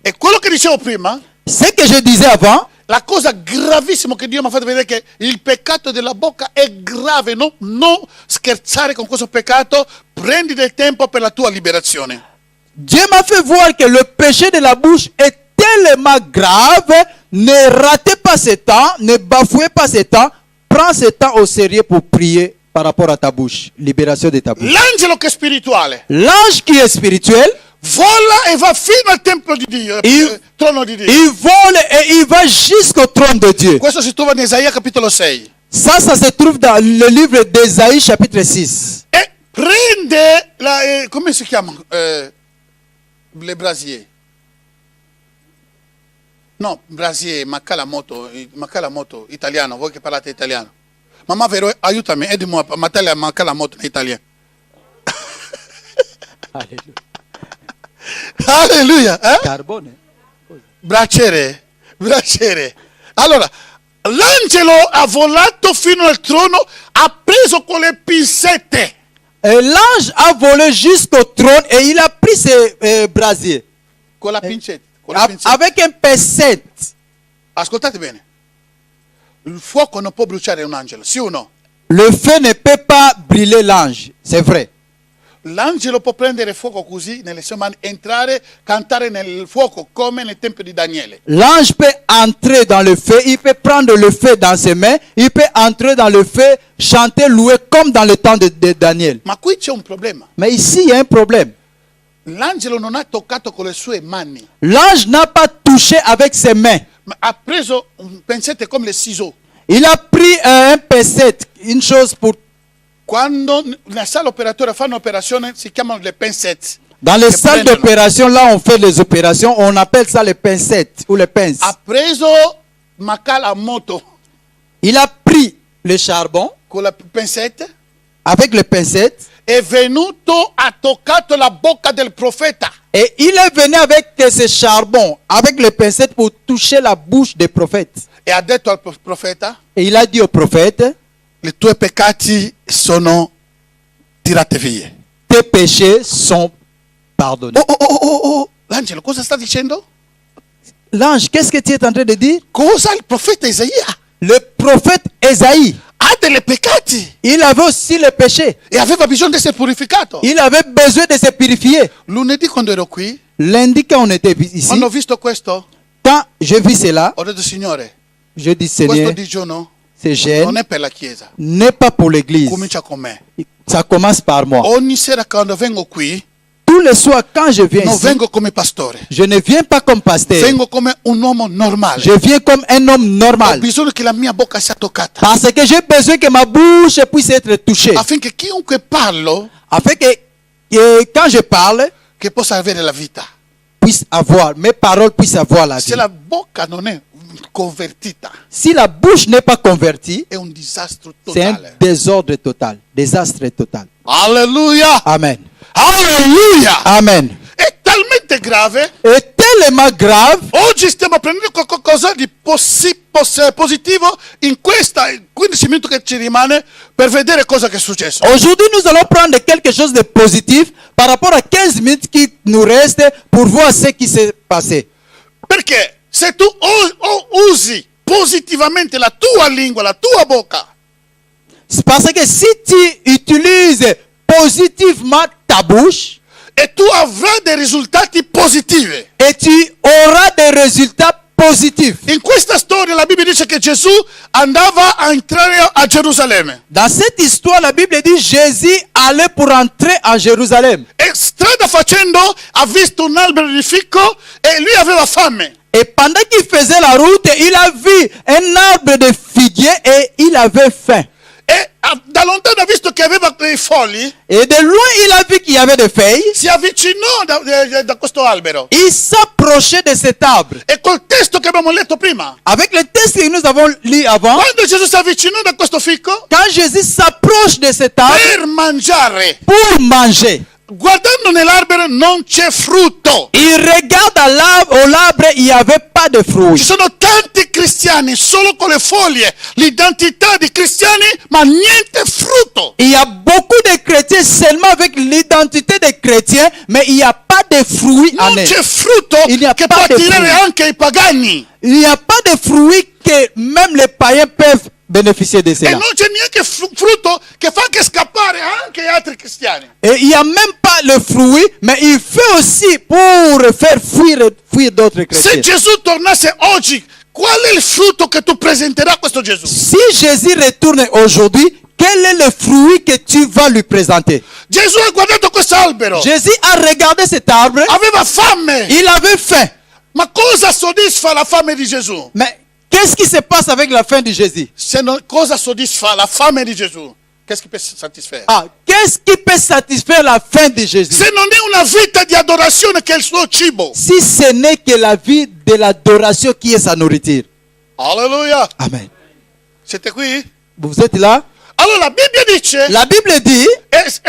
E quello che dicevo prima, Ce que je disais avant, la cosa gravissima che Dio mi ha fatto vedere è che il peccato della bocca è grave. Non scherzare con questo peccato. Prendi del tempo per la tua liberazione. Dieu m'a fait voir que le péché de la bouche est tellement grave. Ne ratez pas ce temps, ne bafouez pas ce temps. Prends ce temps au sérieux pour prier par rapport à ta bouche. Libération de ta bouche. L'angelo che è spirituale L'ange qui est spirituel, vola e va fino al tempio di Dio, trono di Dio. il vole et il va jusqu'au trône de Dieu. Questo si trova in Isaia capitolo 6. Ça se trouve dans le livre d'Ésaïe chapitre 6. E prende come si chiama? Le brasier. No, brasier, macalamoto italiano, voi che parlate italiano. Mamma vero, aiutami, aide-moi a mettere macalamoto in italiano. Alleluia. Carbone. Bracciere. Allora, l'angelo ha volato fino al trono, ha preso con le pinzette. Et l'ange a volé jusqu'au trône et il a pris ses brasiers. Con la pincetta. Avec un pincette. Ascoltate bene. Il fuoco non può bruciare un angelo, sì o no? Le feu ne peut pas brûler l'ange. C'est vrai. L'angelo può prendere fuoco così nelle sue mani, entrare, cantare nel fuoco come nel tempio di Daniele. L'ange peut entrer dans le feu, il peut prendre le feu dans ses mains, il peut entrer dans le feu, chanter, louer comme dans le temps de Daniel. Ma qui c'è un problema. Mais ici, il y a un problème. L'angelo non ha toccato con le sue mani, L'ange n'a pas touché avec ses mains. ma ha preso un pezzetto come le ciseaux. Il a pris un pincette, une chose pour... Quando nella sala operatoria fanno operazione si chiamano le pinzette. Dans les Che salles prendono. d'opération, là on fait les opérations, on appelle ça les pincettes ou les pinces. Ha preso macala a moto Il a pris le charbon con la pinzette, avec les pincettes è venuto, ha toccato la bocca del profeta. et il est venu avec ce charbon, avec les pincettes pour toucher la bouche des prophètes. E ha detto al profeta, Et il a dit au prophète, i tuoi peccati sono tirati via. tes péchés sont pardonnés. Oh. L'angelo cosa sta dicendo? L'ange, qu'est-ce que tu es en train de dire? Cosa il profeta Isaia? Le prophète Esaïe, Ha delle peccati il avait aussi les péchés. e aveva bisogno di essere purificato. Il avait besoin de se purifier. Lunedì quando ero qui, Lundi, quand on était ici, quando ho visto questo, quand j'ai vu cela, ho detto Signore, je dis questo Seigneur, digiuno ce non jeûne è per la Chiesa, n'est pas pour l'église. comincia con me. Ça commence par moi. Ogni sera quando vengo qui, Tous les soirs, quand je viens non ici, vengo come pastore, je ne viens pas comme pasteur. vengo come un uomo normale. Je viens comme un homme Ho normal. bisogno che la mia bocca sia toccata, Parce que j'ai besoin que ma bouche puisse être touchée. affinché chiunque parlo, Afin que quand je parle, che possa avere la vita. puisse avoir, mes paroles puissent avoir la vie. Se la bocca non è convertita, Si la bouche n'est pas convertie, è un disastro c'est un totale. désordre total, désastre total. Alleluia! Amen. Alleluia! Amen. È talmente grave. Est tellement grave. Oggi stiamo prendendo qualcosa di positivo in questa 15 minuti che ci rimane per vedere cosa che è successo. Aujourd'hui, nous allons prendre quelque chose de positif par rapport à 15 minutes qui nous restent pour voir ce qui s'est passé. Perché se tu usi positivamente la tua lingua, la tua bocca, C'est parce que si tu utilises positivement ta bouche, e tu avrai dei risultati positivi. et tu auras des résultats positifs. In questa storia la Bibbia dice che Gesù andava a entrare a Gerusalemme. Dans cette histoire, la Bible dit Jésus allait pour entrer à Jérusalem. E strada facendo ha visto un albero di fico e lui aveva fame. Et pendant qu'il faisait la route, il a vu un arbre de figuier et il avait faim. E da lontano ha visto che aveva dei fogli, Et de loin, il a vu qu'il y avait des feuilles. si avvicinò da questo albero. Il s'approchait de cet arbre. E col testo che abbiamo letto prima, Avec le texte que nous avons lu avant, quando Gesù si avvicinò da questo fico quand Jésus s'approche de cet arbre per mangiare, pour manger, guardando nell'albero non c'è frutto. il regarde à l'arbre, il n'y avait pas de Ci fruits. sono tanti cristiani solo con le foglie, l'identità di cristiani, ma niente frutto. Il y a beaucoup de chrétiens seulement avec l'identité des chrétiens, mais il n'y a pas de fruits en Non eux. c'è frutto Il n'y a che pas può de attirare fruit. anche i pagani. Il n'y a pas de fruits que même les païens peuvent bénéficier de E cela. non c'è neanche frutto che fa anche scappare anche gli altri cristiani. Et il n'y a même pas le fruit, mais il fait aussi pour faire fuir d'autres Se chrétiens. Gesù tornasse oggi, qual è il frutto che tu presenterai a questo Gesù? Si Jésus retourne aujourd'hui, quel est le fruit que tu vas lui présenter? Gesù ha guardato questo albero, Jésus a regardé cet arbre, aveva fame. il avait faim. Ma cosa soddisfa la fame di Gesù? Mais qu'est-ce qui se passe avec la faim de Jésus? Cosa soddisfa la fame di Gesù? Qu'est-ce qui peut satisfare? Ah, qu'est-ce qui peut satisfaire la faim de Jésus? Se non è una vita di adorazione che è il suo cibo. Si ce n'est que la vie de l'adoration qui est sa nourriture. Alleluia. Amen. Siete qui? Vous êtes là? Allora la Bibbia dice, La Bible dit,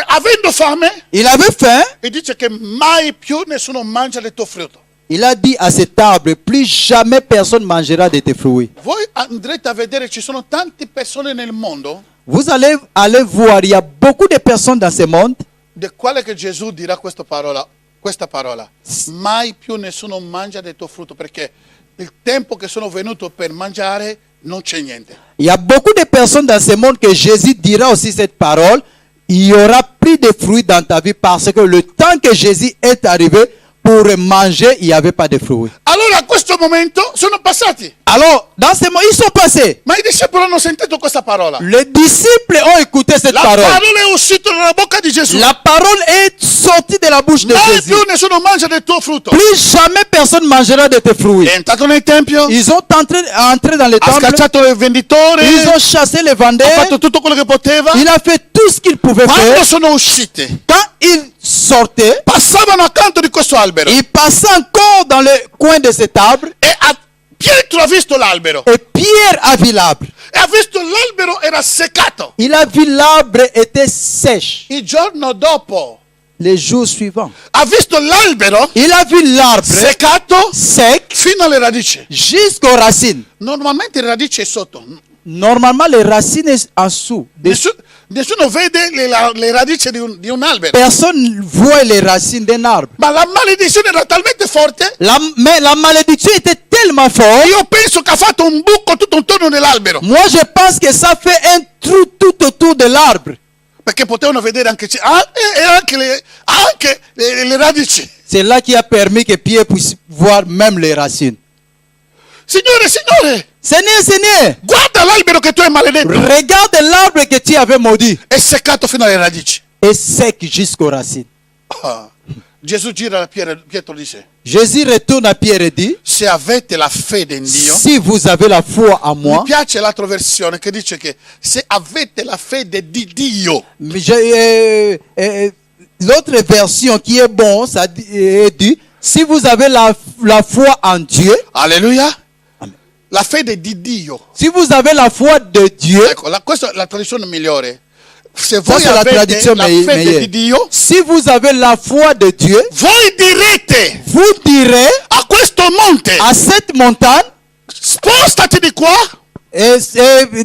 avendo fame, il avait faim, e dice che mai più nessuno mangia del tuo frutto. il a dit à cet arbre, plus jamais personne mangera de tes fruits. Voi andrete a vedere, ci sono tante persone nel mondo Vous allez voir, il y a beaucoup de personnes dans ce monde, di quale che Gesù dirà questa parola. Mai più nessuno mangia del tuo frutto, perché il tempo che sono venuto per mangiare non c'è niente. il y a beaucoup de personnes dans ce monde que Jésus dira aussi cette parole, il y aura plus de fruits dans ta vie parce que le temps que Jésus est arrivé pour manger, il n'y avait pas de fruits. Allora a questo momento sono passati, Alors, dans ce moment, ils sont passés. ma i discepoli hanno sentito questa parola. Les disciples ont écouté cette La parole. parola è uscita dalla bocca di Gesù. La parole est sortie de la bouche de Mai Jésus. più nessuno mangia del tuo frutto. Plus jamais personne mangera de tes fruits. È entrato nel tempio, Ils ont entré dans le ha temple. scacciato il venditore, Ils ont chassé les ha vendeurs. fatto tutto quello che poteva. Il a fait tout ce qu'il pouvait Quando faire. sono usciti, Quand ils sortaient, passavano accanto di questo albero. ils passaient encore dans le coin de cet arbre. E Pietro ha visto l'albero. Et Pierre a vu l'arbre. E ha visto l'albero era seccato. Il a vu l'arbre était sèche. Il giorno dopo Les jours suivants, ha visto l'albero il a vu l'arbre seccato sec fino alle radici. jusqu'aux racines. Normalmente le radici è sotto. Normalement, les racines sont en dessous. Nessuno vede le radici di un albero. Personne voit les racines d'un arbre. Ma la maledizione era talmente forte, Mais la malédiction était tellement forte. io penso che ha fatto un buco tutto intorno nell'albero. Moi, je pense que ça fait un trou tout autour de l'arbre. Perché potevano vedere anche le radici. C'est là qui a permis que Pierre puisse voir même les racines. Signore, Seigneur, Seigneur, guarda l'albero che tu hai maledetto regarde l'arbre que tu avais maudit è seccato fino alle radici. et sec jusqu'aux racines. Ah. Gesù gira a Pietro dice: Jésus retourne à Pierre et dit, se avete la fede in Dio. si vous avez la foi en Mi moi, piace l'altra versione che dice che se avete la fede di Dio. l'autre version qui est bon, ça dit, si vous avez la foi en Dieu, Alleluia. La fede di Dio. si vous avez la foi de Dieu, Ecco, questa è la traduzione migliore. Se ça voi c'est la avete traduction la fede meilleure. di Dio, Si vous avez la foi de Dieu, voi direte vous direz a questo monte: à cette montagne, spostati di qua et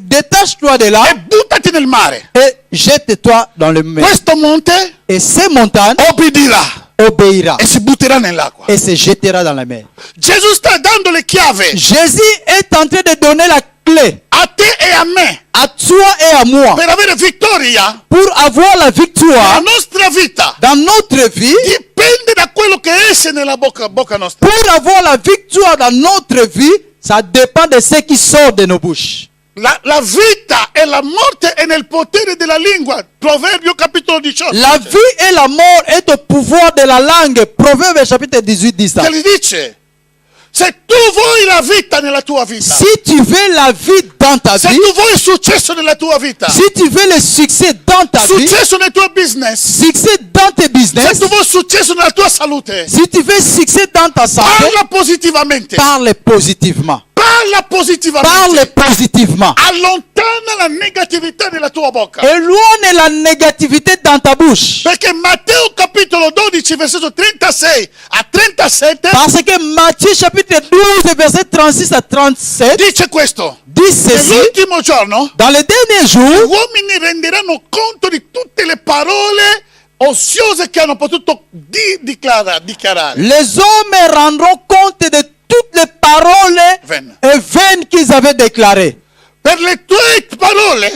détache-toi de là e buttati nel mare. et jette-toi dans le mer. Questo monte Et ces montagnes obbedirà obéira e si butterà nell'acqua. et se jettera dans la mer. Gesù sta dando le chiavi Jésus est en train de donner la clé a te e a me à toi et à moi per avere vittoria. pour avoir la La victoire nostra vita dans notre vie. dipende da quello che esce nella bocca nostra. Pour avoir la victoire dans notre vie, ça dépend de ce qui sort de nos bouches. La vita e la morte è nel potere della lingua. Proverbio capitolo 18. La vie et la mort est au pouvoir de la langue. Proverbe chapitre 18 dit ça. Che gli dice: se tu vuoi la vita nella tua vita, Si tu veux la vie dans ta se vie, tu vuoi il successo nella tua vita, si tu veux le succès dans ta vie, successo nel tuo business, succès dans tes se business, tu vuoi successo nella tua salute, si tu veux succès dans ta santé, parla positivamente. parle positivement. Parla positivamente. Parle positivement. Allontana la negatività nella tua bocca. Éloigne la négativité dans ta bouche. Perché Matteo capitolo 12 versetto 36 a 37 Parce que Matthieu chapitre 12 verset 36 à 37 dice questo: dit ceci. nell'ultimo giorno Dans les derniers gli jours, uomini renderanno conto di tutte le parole oziose che hanno potuto dichiarare. les hommes rendront compte de toutes les paroles Vaines. vaines qu'ils avaient déclarées. Per le tue parole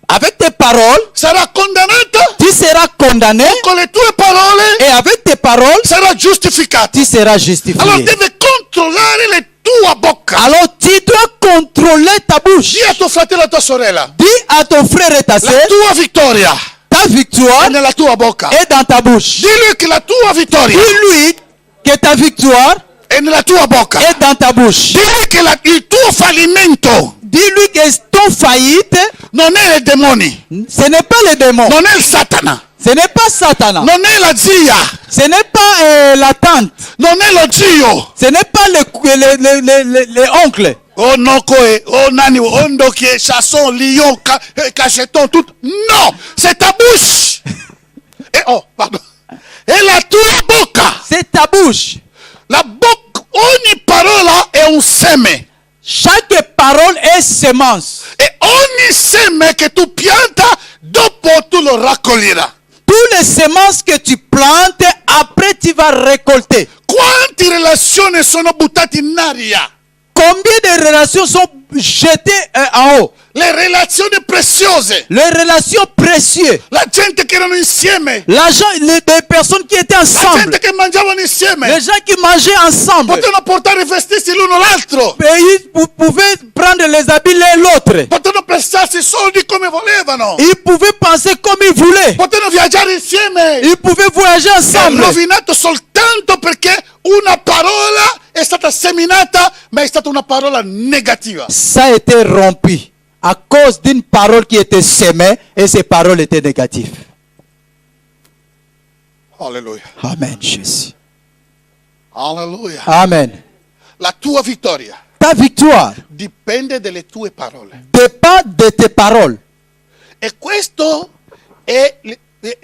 Avec tes paroles, sarà condannato, tu seras condamné con le tue parole et avec tes paroles, sarà giustificato. tu seras justifié. Allora deve controllare la tua bocca. Alors tu dois contrôler ta bouche. Dì a tuo fratello e a tua sorella: Dis à ton frère et ta la soeur, tua vittoria ta victoire è nella tua bocca. est dans ta bouche. Dillo che la tua vittoria Dis-lui que ta victoire è nella tua bocca. est dans ta bouche. Dillo che il tuo fallimento Dis-lui que ton faillite, non è i demoni, ce n'est pas le démon, non è il Satana, ce n'est pas Satan, non è la zia, ce n'est pas la tante, non è lo zio. ce n'est pas le oncle. Oh no coe, oh nani, oh ndokie, chasson, lion, cacheton, tout. Non, c'est ta bouche. Et oh, pardon. E la tua bocca. C'est ta bouche. La bocca, ogni parola è un seme. Chaque parole est semence. E ogni seme che tu pianta, dopo tu lo raccoglierai. Toutes les semences que tu plantes, après tu vas récolter. Quante relazioni sono buttate in aria? Combien de relations sont jetées en haut? Le relazioni preziose. Les relations précieuses. La gente che erano insieme. L'argent, les personnes qui étaient La ensemble. gente che mangiavano insieme. Les gens qui mangeaient ensemble. Potevano portare i vestiti l'uno l'altro. Et ils pouvaient prendre les habits l'un l'autre. Potevano prestarsi i soldi come volevano. Ils pouvaient penser comme ils voulaient. Potevano viaggiare insieme. Ils pouvaient voyager È ensemble. rovinato soltanto perché una parola è stata seminata, ma è stata una parola negativa. Ça a été rompu à cause d'une parole qui était semée et ces paroles étaient négatives. Alleluia. Amen, Jésus. Alleluia. Amen. La tua vittoria Ta victoire dipende dalle tue parole. dépend de tes paroles. E questo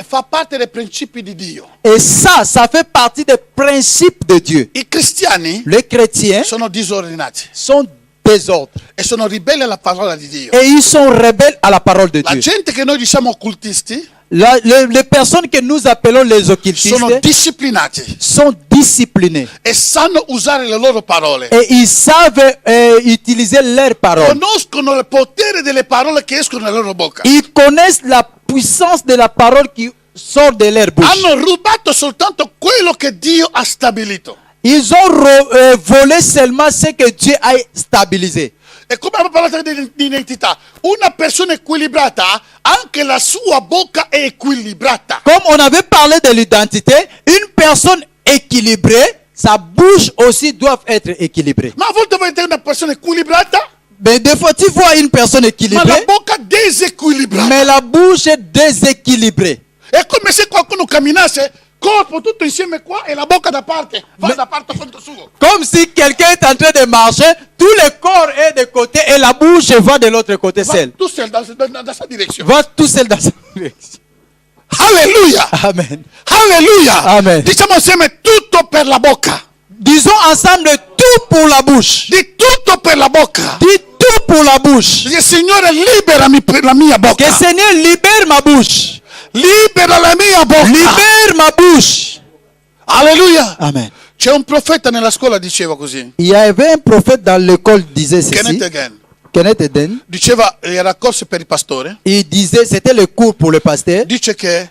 fa parte dei principi di Dio. Et ça fait partie des principes de Dieu. I cristiani Les chrétiens sono disordinati sont désordres e sono ribelli alla parola di Dio. et ils sont rebelles à la parole de La Dieu. gente che noi diciamo occultisti Les personnes que nous appelons les sono occultistes disciplinati sont disciplinés e sanno usare le loro parole. et ils savent utiliser leurs paroles. Conoscono il potere delle parole che escono dalla loro bocca. Ils connaissent la puissance de la parole qui sort de leur bouche. Hanno rubato soltanto quello che Dio ha stabilito. Ils ont volé seulement ce que Dieu a stabilisé. E come abbiamo parlato di identità, una persona equilibrata, anche la sua bocca è equilibrata. Comme on avait parlé de l'identité, une personne équilibrée, sa bouche aussi doit être équilibrée. Ma a volte vedete una persona equilibrata, Mais des fois, tu vois une personne ma la équilibrée, bocca desequilibrata. mais la bouche est déséquilibrée. È come se qualcuno camminasse, corpo tutto insieme qua e la bocca da parte, va da parte contro suo. Comme si quelqu'un est en train de marcher, tout le corps est de côté et la bouche va de l'autre côté Va seul. tu sei da sa direzione. Va tout seul dans sa direction. Alleluia! Amen. Alleluia! Amen. Diciamo insieme tutto per la bocca. Disons ensemble tout pour la bouche. Di tutto per la bocca. Dis tout pour la bouche. Dice, Signore, liberami per la mia bocca. Que Seigneur libère ma bouche. Libera la mia bocca. Libère ma bouche. Alleluia. Amen. C'è un profeta nella scuola diceva così. Il y avait un prophète dans l'école qui disait ceci. Kenneth Hagin. Kenneth Hagin. Diceva, era corso per il pastore. Il disait, c'était le cours pour le pasteur. Dice che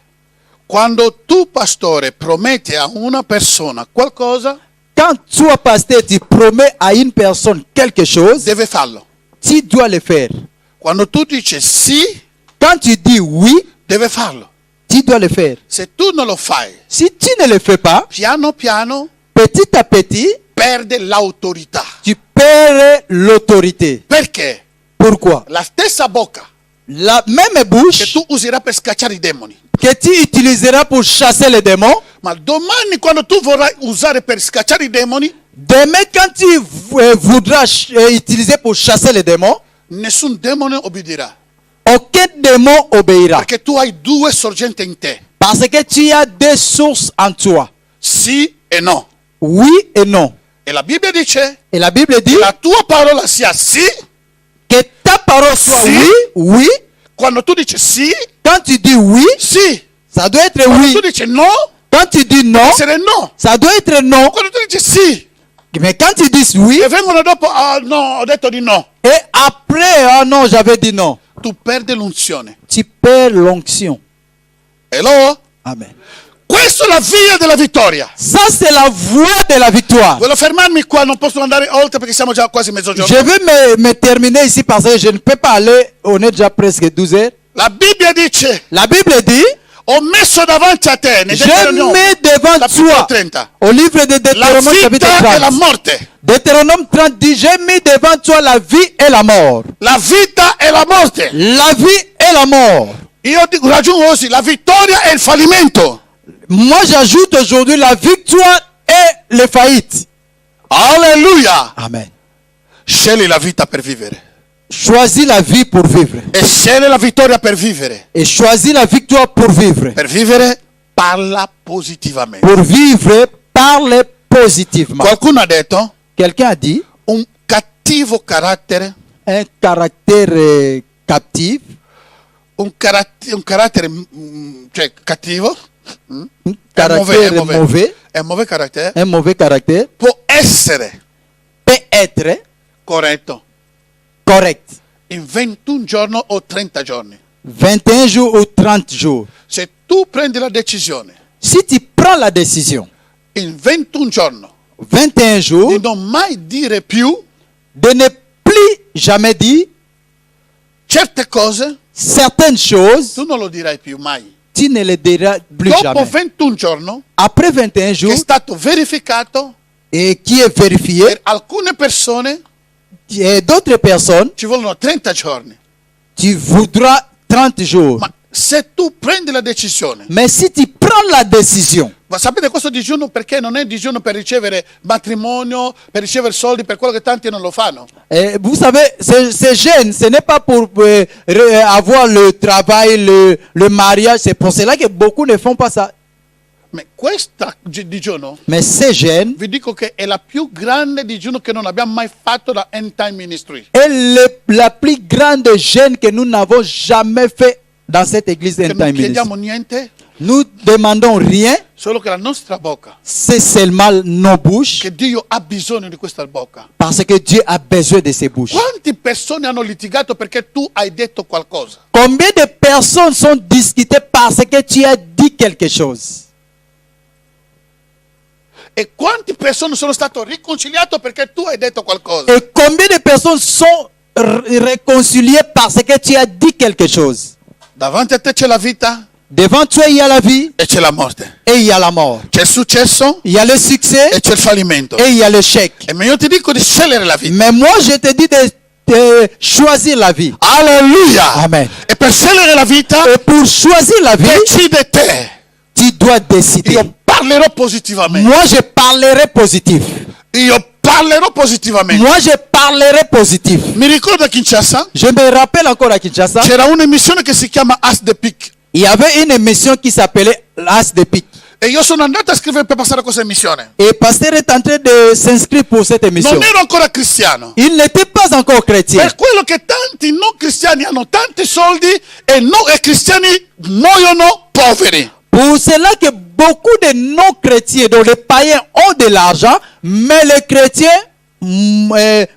quando tu pastore prometti a una persona qualcosa, Quand toi, pasteur, tu promets à une personne quelque chose, deve farlo. tu dois le faire. Quando tu dici sì, Quand tu dis oui, deve farlo. tu dois le faire. Se tu non lo fai, Si tu ne le fais pas, piano piano petit à petit, perde l'autorità. tu perds l'autorité. Perché Pourquoi? la stessa bocca La même che bouche tu userai per scacciare i demoni, que tu utiliseras pour chasser les démons, ma domani quando tu vorrai usare per scacciare i demoni, demain quand tu voudras utiliser pour chasser les démons, nessun demone obbedirà. aucun démon obéira. Perché tu hai due sorgenti in te, Parce que tu as deux sources en toi. sì e no. Oui et non. E la Bibbia dice Et la Bible dit che la tua parola sia sì, que ta parole soit Si. oui, oui. quando tu dici sì, Quand tu dis oui, sì. ça doit être Quando oui. tu dici no, Quand tu dis non, essere no. ça doit être non. Quando tu dici sì Mais quand tu dis oui, e vengono dopo, ah no, ho detto di no, et après, ah non, j'avais dit non, tu perdi l'unzione. tu perds l'onction. Hello? Amen. Questa è la via della vittoria. Ça, c'est la voie de la victoire. Voglio fermarmi qua, non posso andare oltre perché siamo già quasi mezzogiorno. Je vais me terminer ici parce que je ne peux pas aller. On est déjà presque 12 heures. La Bibbia dice, La Bible dit, ho messo davanti a te, nei je Deuteronome, mets devant capitolo toi, 30, au livre de la Deutéronome chapitre vita e la 30. morte. Deutéronome 30 dit, j'ai mis devant toi la vie et la mort. La vita e la morte. La vie et la mort. Io raggiungo così, la vittoria e il fallimento. Moi, j'ajoute aujourd'hui la victoire et les faillites. Alleluia. Amen. Scegli la vita per vivere. Choisis la vie pour vivre. E scegli la vittoria per vivere. Et choisis la victoire pour vivre. Per vivere, parla positivamente. Pour vivre, parle positivement. Qualcuno ha detto, Quelqu'un a dit, un cattivo carattere, un caractère captif, un carattere cioè cattivo, un caractère mauvais, è mauvais carattere, un mauvais caractère, può essere peut être corretto correct. in 21 giorni o 30 giorni. 21 jours ou 30 jours. Se tu prendi la decisione Si tu prends la décision, in 21 giorni 21 jours, di non mai dire più de ne plus jamais dire certe cose, certaines choses, tu non lo dirai più mai. tu ne les diras plus Dopo jamais. 21 giorni, Après 21 che jours, è stato verificato, et qui est vérifié, per alcune persone et d'autres personnes, ci vogliono 30 giorni. tu voudras 30 jours. Ma se tu prendi la decisione, Mais si tu prends la décision, ma sapete questo digiuno perché non è digiuno per ricevere matrimonio, per ricevere soldi, per quello che tanti non lo fanno. vous savez, ces jeûnes, ce n'est pas pour avoir le travail, le mariage. C'est pour cela que beaucoup ne font pas ça. Ma questo digiuno, Mais ces jeûnes vi dico che è la più grande digiuno che non abbiamo mai fatto da End Time Ministry. est la plus grande jeûne que nous n'avons jamais fait dans cette église Che End non Time Ministry. chiediamo niente, Nous demandons rien, solo che la nostra bocca, c'est seulement nos bouches, che Dio ha bisogno di questa bocca. parce que Dieu a besoin de ces bouches. Quante persone hanno litigato perché tu hai detto qualcosa? Combien de personnes sont discutées parce que tu as dit quelque chose? E quante persone sono state riconciliate perché tu hai detto qualcosa? Et combien de personnes sont réconcilié parce que tu as dit quelque chose. Davanti a te c'è la vita Devant toi, il y a la vie e c'è la morte. et il y a la mort. C'è il successo Il y a le succès e c'è il fallimento. et il y a l'échec. E io ti dico di scegliere la vita. Mais moi, je te dis de choisir la vie. Alleluia. Amen. E per scegliere la vita Et pour choisir la vie, decide te. tu dois décider. Io parlerò positivamente. Moi, je parlerai positif. Io parlerò positivamente. Moi, je parlerai positif. Mi ricordo a Kinshasa Je me rappelle encore à Kinshasa, c'era un'emissione che si chiama As the Peak. il y avait une émission qui s'appelait L'As de Pique. E io sono andato a scrivere per passare a questa emissione. Et pasteur est en train de s'inscrire pour cette émission. Non ero ancora cristiano. Il n'était pas encore chrétien. Per quello che tanti non cristiani hanno tanti soldi e cristiani muoiono poveri. Pour cela que beaucoup de non-chrétiens, dont les païens ont de l'argent, mais les chrétiens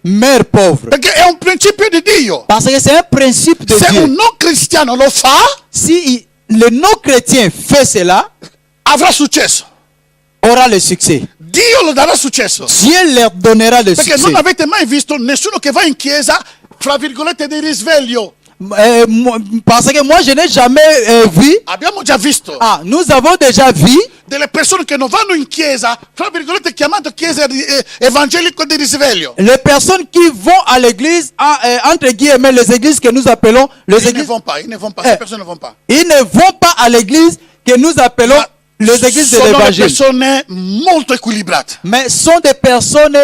meurent pauvres. Perché è un principio di Dio. Parce que c'est un principe de Se un Dieu. non cristiano lo fa, Si le non-chrétien fait cela, avrà successo. aura le succès. Dio lo darà successo. Dieu leur donnera le Perché succès. non avete mai visto nessuno che va in chiesa, fra virgolette, di risveglio. Parce que moi, je n'ai jamais vu. Abbiamo già visto Ah, nous avons déjà vu delle persone che non vanno in chiesa, fra virgolette, chiamato chiesa evangelico di risveglio. les personnes qui vont à l'église, entre guillemets, les églises que nous appelons les Ils ne églises. vont pas, ces personnes ne vont pas. Ils ne vont pas à l'église que nous appelons les églises de Sono le l'évangile. persone molto equilibrate, Mais sont des personnes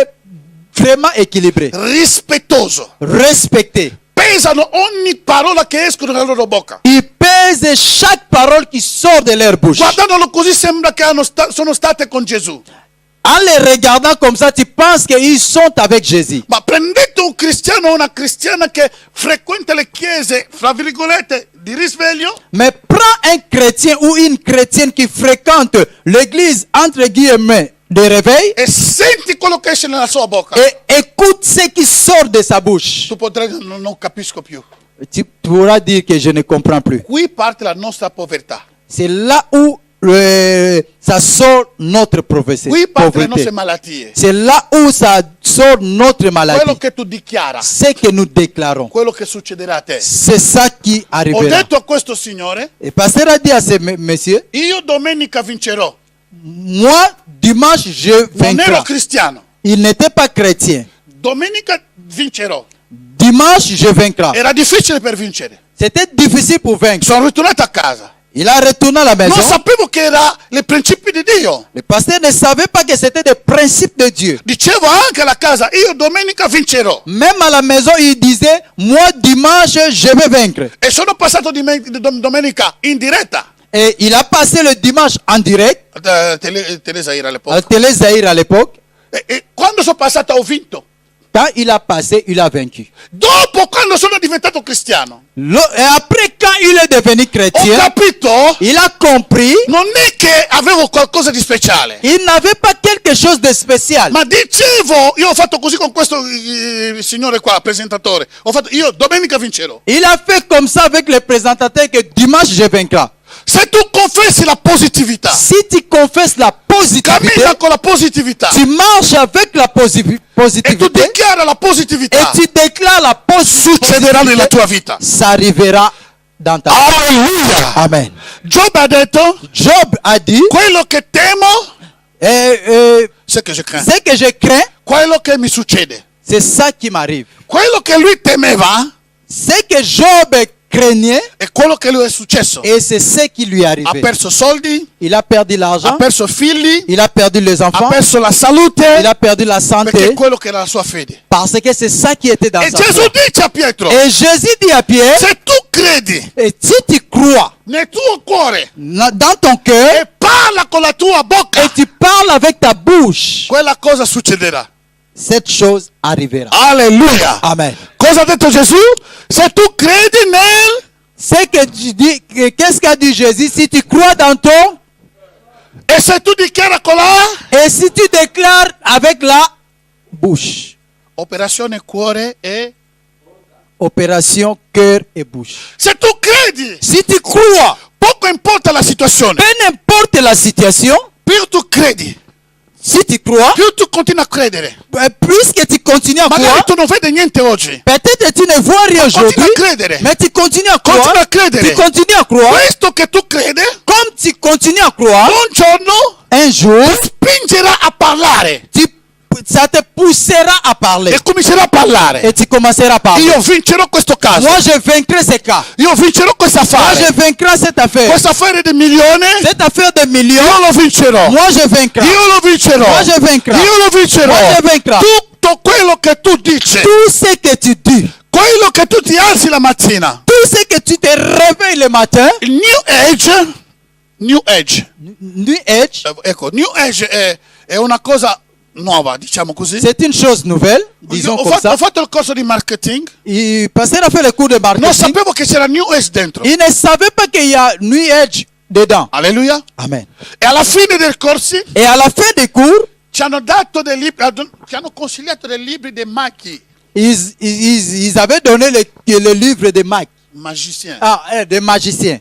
vraiment équilibrées, rispettoso, respectées. pesano ogni parola che escono dalla loro bocca. Ils pèsent chaque parole qui sort de leur bouche. Guardandolo così sembra che sono state con Gesù. En les regardant comme ça, tu penses qu'ils sont avec Jésus. Ma prendete un cristiano o una cristiana che frequenta le chiese, fra virgolette, di risveglio, Mais prends un chrétien ou une chrétienne qui fréquente l'église, entre guillemets, de réveil, e senti quello che esce nella sua bocca. et écoute ce qui sort de sa bouche. Tu potrai dire, non capisco più. Tu pourras dire que je ne comprends plus. Qui parte la nostra povertà. C'est là où ça sort notre pauvreté. Qui parte le nostre malattie. C'est là où ça sort notre maladie. Quello che tu dichiara, Ce que nous déclarons, quello che succederà a te. c'est ça qui Ho arrivera. detto a questo signore, Et pasteur a dit à ce monsieur, io domenica vincerò. moi, dimanche, je Non ero vaincrai. cristiano. Il n'était pas chrétien. Domenica vincerò. Dimanche, je vaincrai. Era difficile per vincere. C'était difficile pour vaincre. Sono ritornato a casa. Il a retourné à la maison. Non sapevo che era i principi di Dio. Le pasteur ne savait pas que c'était des principes de Dieu. Dicevo anche alla casa, io domenica vincerò. Même à la maison, il disait, moi, dimanche, je vais vaincre. E sono passato domenica in diretta. Et il a passé le dimanche en direct Teresa era à all'epoca. Télé Zahir à l'époque. E quando sono passato ho vinto. Quand il a passé, il a vaincu. Dopo, quando sono diventato cristiano, Et après, quand il est devenu ho chrétien, capito, il a compris, non è che avevo qualcosa di speciale. il n'avait pas quelque chose de spécial. Ma dicevo, io ho fatto così con questo signore qua, presentatore. Ho fatto, io domenica vincerò. Il a fait comme ça avec le présentateur que dimanche, je vaincrai. Se tu confessi la positività, Si tu confesses la positivité, cammina con la positività tu marches avec la e tu positivité dichiara la et positività, tu déclares la succederà nella positivité, tua vita. ça arrivera dans ta vie. Alleluia! Amen. Job ha detto, Job a dit, quello che temo, ce che je crains. que je crains, Quello che mi succede. c'est ça qui m'arrive. Quello che lui temeva Ce que Job craignait, è quello che lui è successo. et c'est ce qui lui est Ha arrivé. perso soldi, Il a perdu ha l'argent, perso figli, il a perdu les ha enfants, perso la salute, il a perdu la perché santé, è quello che era la sua fede. parce que c'est ça qui était dans E sa Gesù foi. dice a Pietro, Et Jésus dit à Pierre, se tu credi et si tu crois nel tuo cuore dans ton cœur e parla con la tua bocca, et tu parles avec ta bouche, quella cosa succederà. cette chose arrivera. Alleluia. Amen. Cosa ha detto Gesù? Se tu credi nel... C'est que tu dis, qu'est-ce qu'a dit Jésus? Si tu crois dans ton, E se tu dichiara con la... et si tu déclares avec la bouche. Operazione cuore e... Opération cœur et bouche. Se tu credi, Si tu crois, poco importa la situazione, peu importe la situation, più tu credi, Si tu crois, più tu continui a credere. plus que tu continues à Magari croire, tu non vedi niente oggi. peut-être que tu ne vois rien aujourd'hui, Continua a credere. mais tu continues à croire. Continua a credere. Tu continues à croire. Questo che tu credi, Comme tu continues à croire, un giorno un jour, ti spingerà a parlare. ça te poussera à parler. E comincerà a parlare. Et tu commenceras à parler. Io vincerò questo caso. Moi, je vaincrai ce cas. Io vincerò questa Moi, je affare. vaincrai cette affaire. Questa affare di milione, Cette affaire de millions, io lo vincerò. moi, je vaincrai. Io lo vincerò. Moi, je vaincrai. Io lo vincerò. Moi, je vaincrai. Tutto quello che tu dici, Tout ce que tu dis, quello che tu ti alzi la mattina. tout ce que tu te réveilles le matin, Il New Age, New Age, ecco, New Age è una cosa nuova, diciamo così. c'est une chose nouvelle, disons Ho comme ça. fatto il corso di marketing, Il passait à faire le cours de non marketing. sapevo che c'era New Age dentro. Il ne savait pas qu'il y a New Age dedans. Alleluia. Amen. E alla fine del corso Et à la fin des cours, ci hanno dato dei libri, ci hanno consigliato dei libri dei maghi, ils avaient donné le livre de Mike. magiciens. Des magiciens.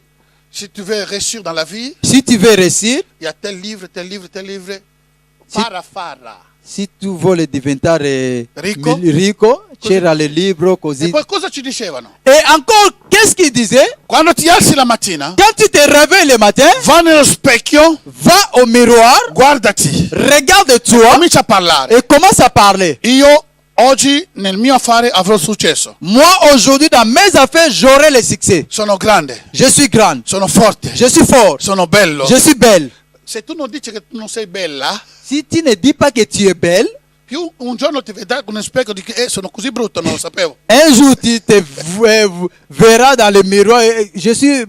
Si tu veux réussir dans la vie, Si tu veux réussir, il y a tel livre, tel livre, tel livre. Si- Farafara. si tu vuoi diventare Ricco? ricco, c'era le libro E così. poi cosa ci dicevano? Et encore, qu'est-ce qu'il disait? Quando ti alzi la mattina, Quand tu te réveilles le matin, va nello specchio, va au miroir, guardati, regarde-toi comincia a parlare. et commence à parler. Io oggi nel mio affare avrò successo. Moi, aujourd'hui, dans mes affaires, j'aurai le succès. Sono grande, Je suis grande. sono forte, Je suis fort. sono bello. Je suis belle. Se tu non dici che tu non sei bella, Si tu ne dis pas que tu es belle, più un giorno ti vedrai con uno specchio e dici, sono così brutto, non lo sapevo. un jour tu te verras dans le miroir. Je suis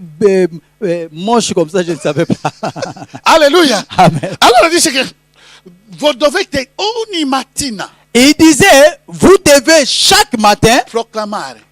moche comme ça, je ne savais pas. Alleluia. Amen. Allora dice che voi dovete ogni mattina Et il disait, vous devez chaque matin proclamare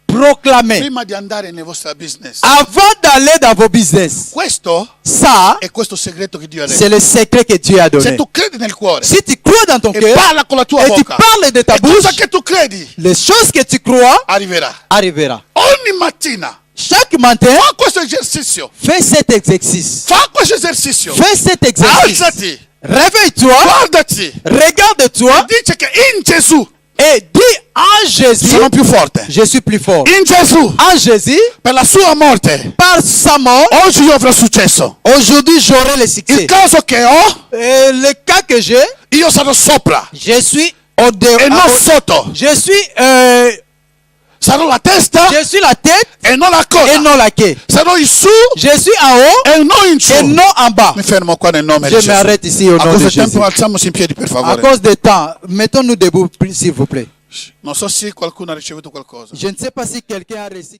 proclamer prima di andare nel vostro business. avant d'aller dans vos business. Questo Ça, è questo segreto che Dio ha c'est detto. le secret que Dieu a Se donné. tu credi nel cuore Si tu crois dans ton e cœur parla con la tua et tu bocca, parles de ta e cosa bouche, che tu credi les choses que tu crois arriverà. arriverà. Ogni mattina Chaque matin, fa questo esercizio. fais cet exercice. Fa questo esercizio. Fais cet exercice. Alzati, Réveille-toi, guardati. regarde-toi Dice che in Gesù et dis en Jésus, sono più forte. je suis plus fort. In Gesù, En Jésus, per la sua morte, par sa mort, oggi io avrò successo. aujourd'hui j'aurai le Il succès. caso che ho, Et le cas que j'ai, io sarò sopra je suis e non sotto. je suis Sarò la testa je suis la tête e non la et coda. non la queue. Sarò in su Je suis en haut e non in et giù. non en bas. Mi fermo qua nel nome di Je Gesù. m'arrête ici au A nom causa de del tempo Jésus. alziamoci in piedi per À favore. cause du temps, mettons-nous debout, s'il vous plaît. Non so se qualcuno ha ricevuto qualcosa. Je ne sais pas si quelqu'un a reçu.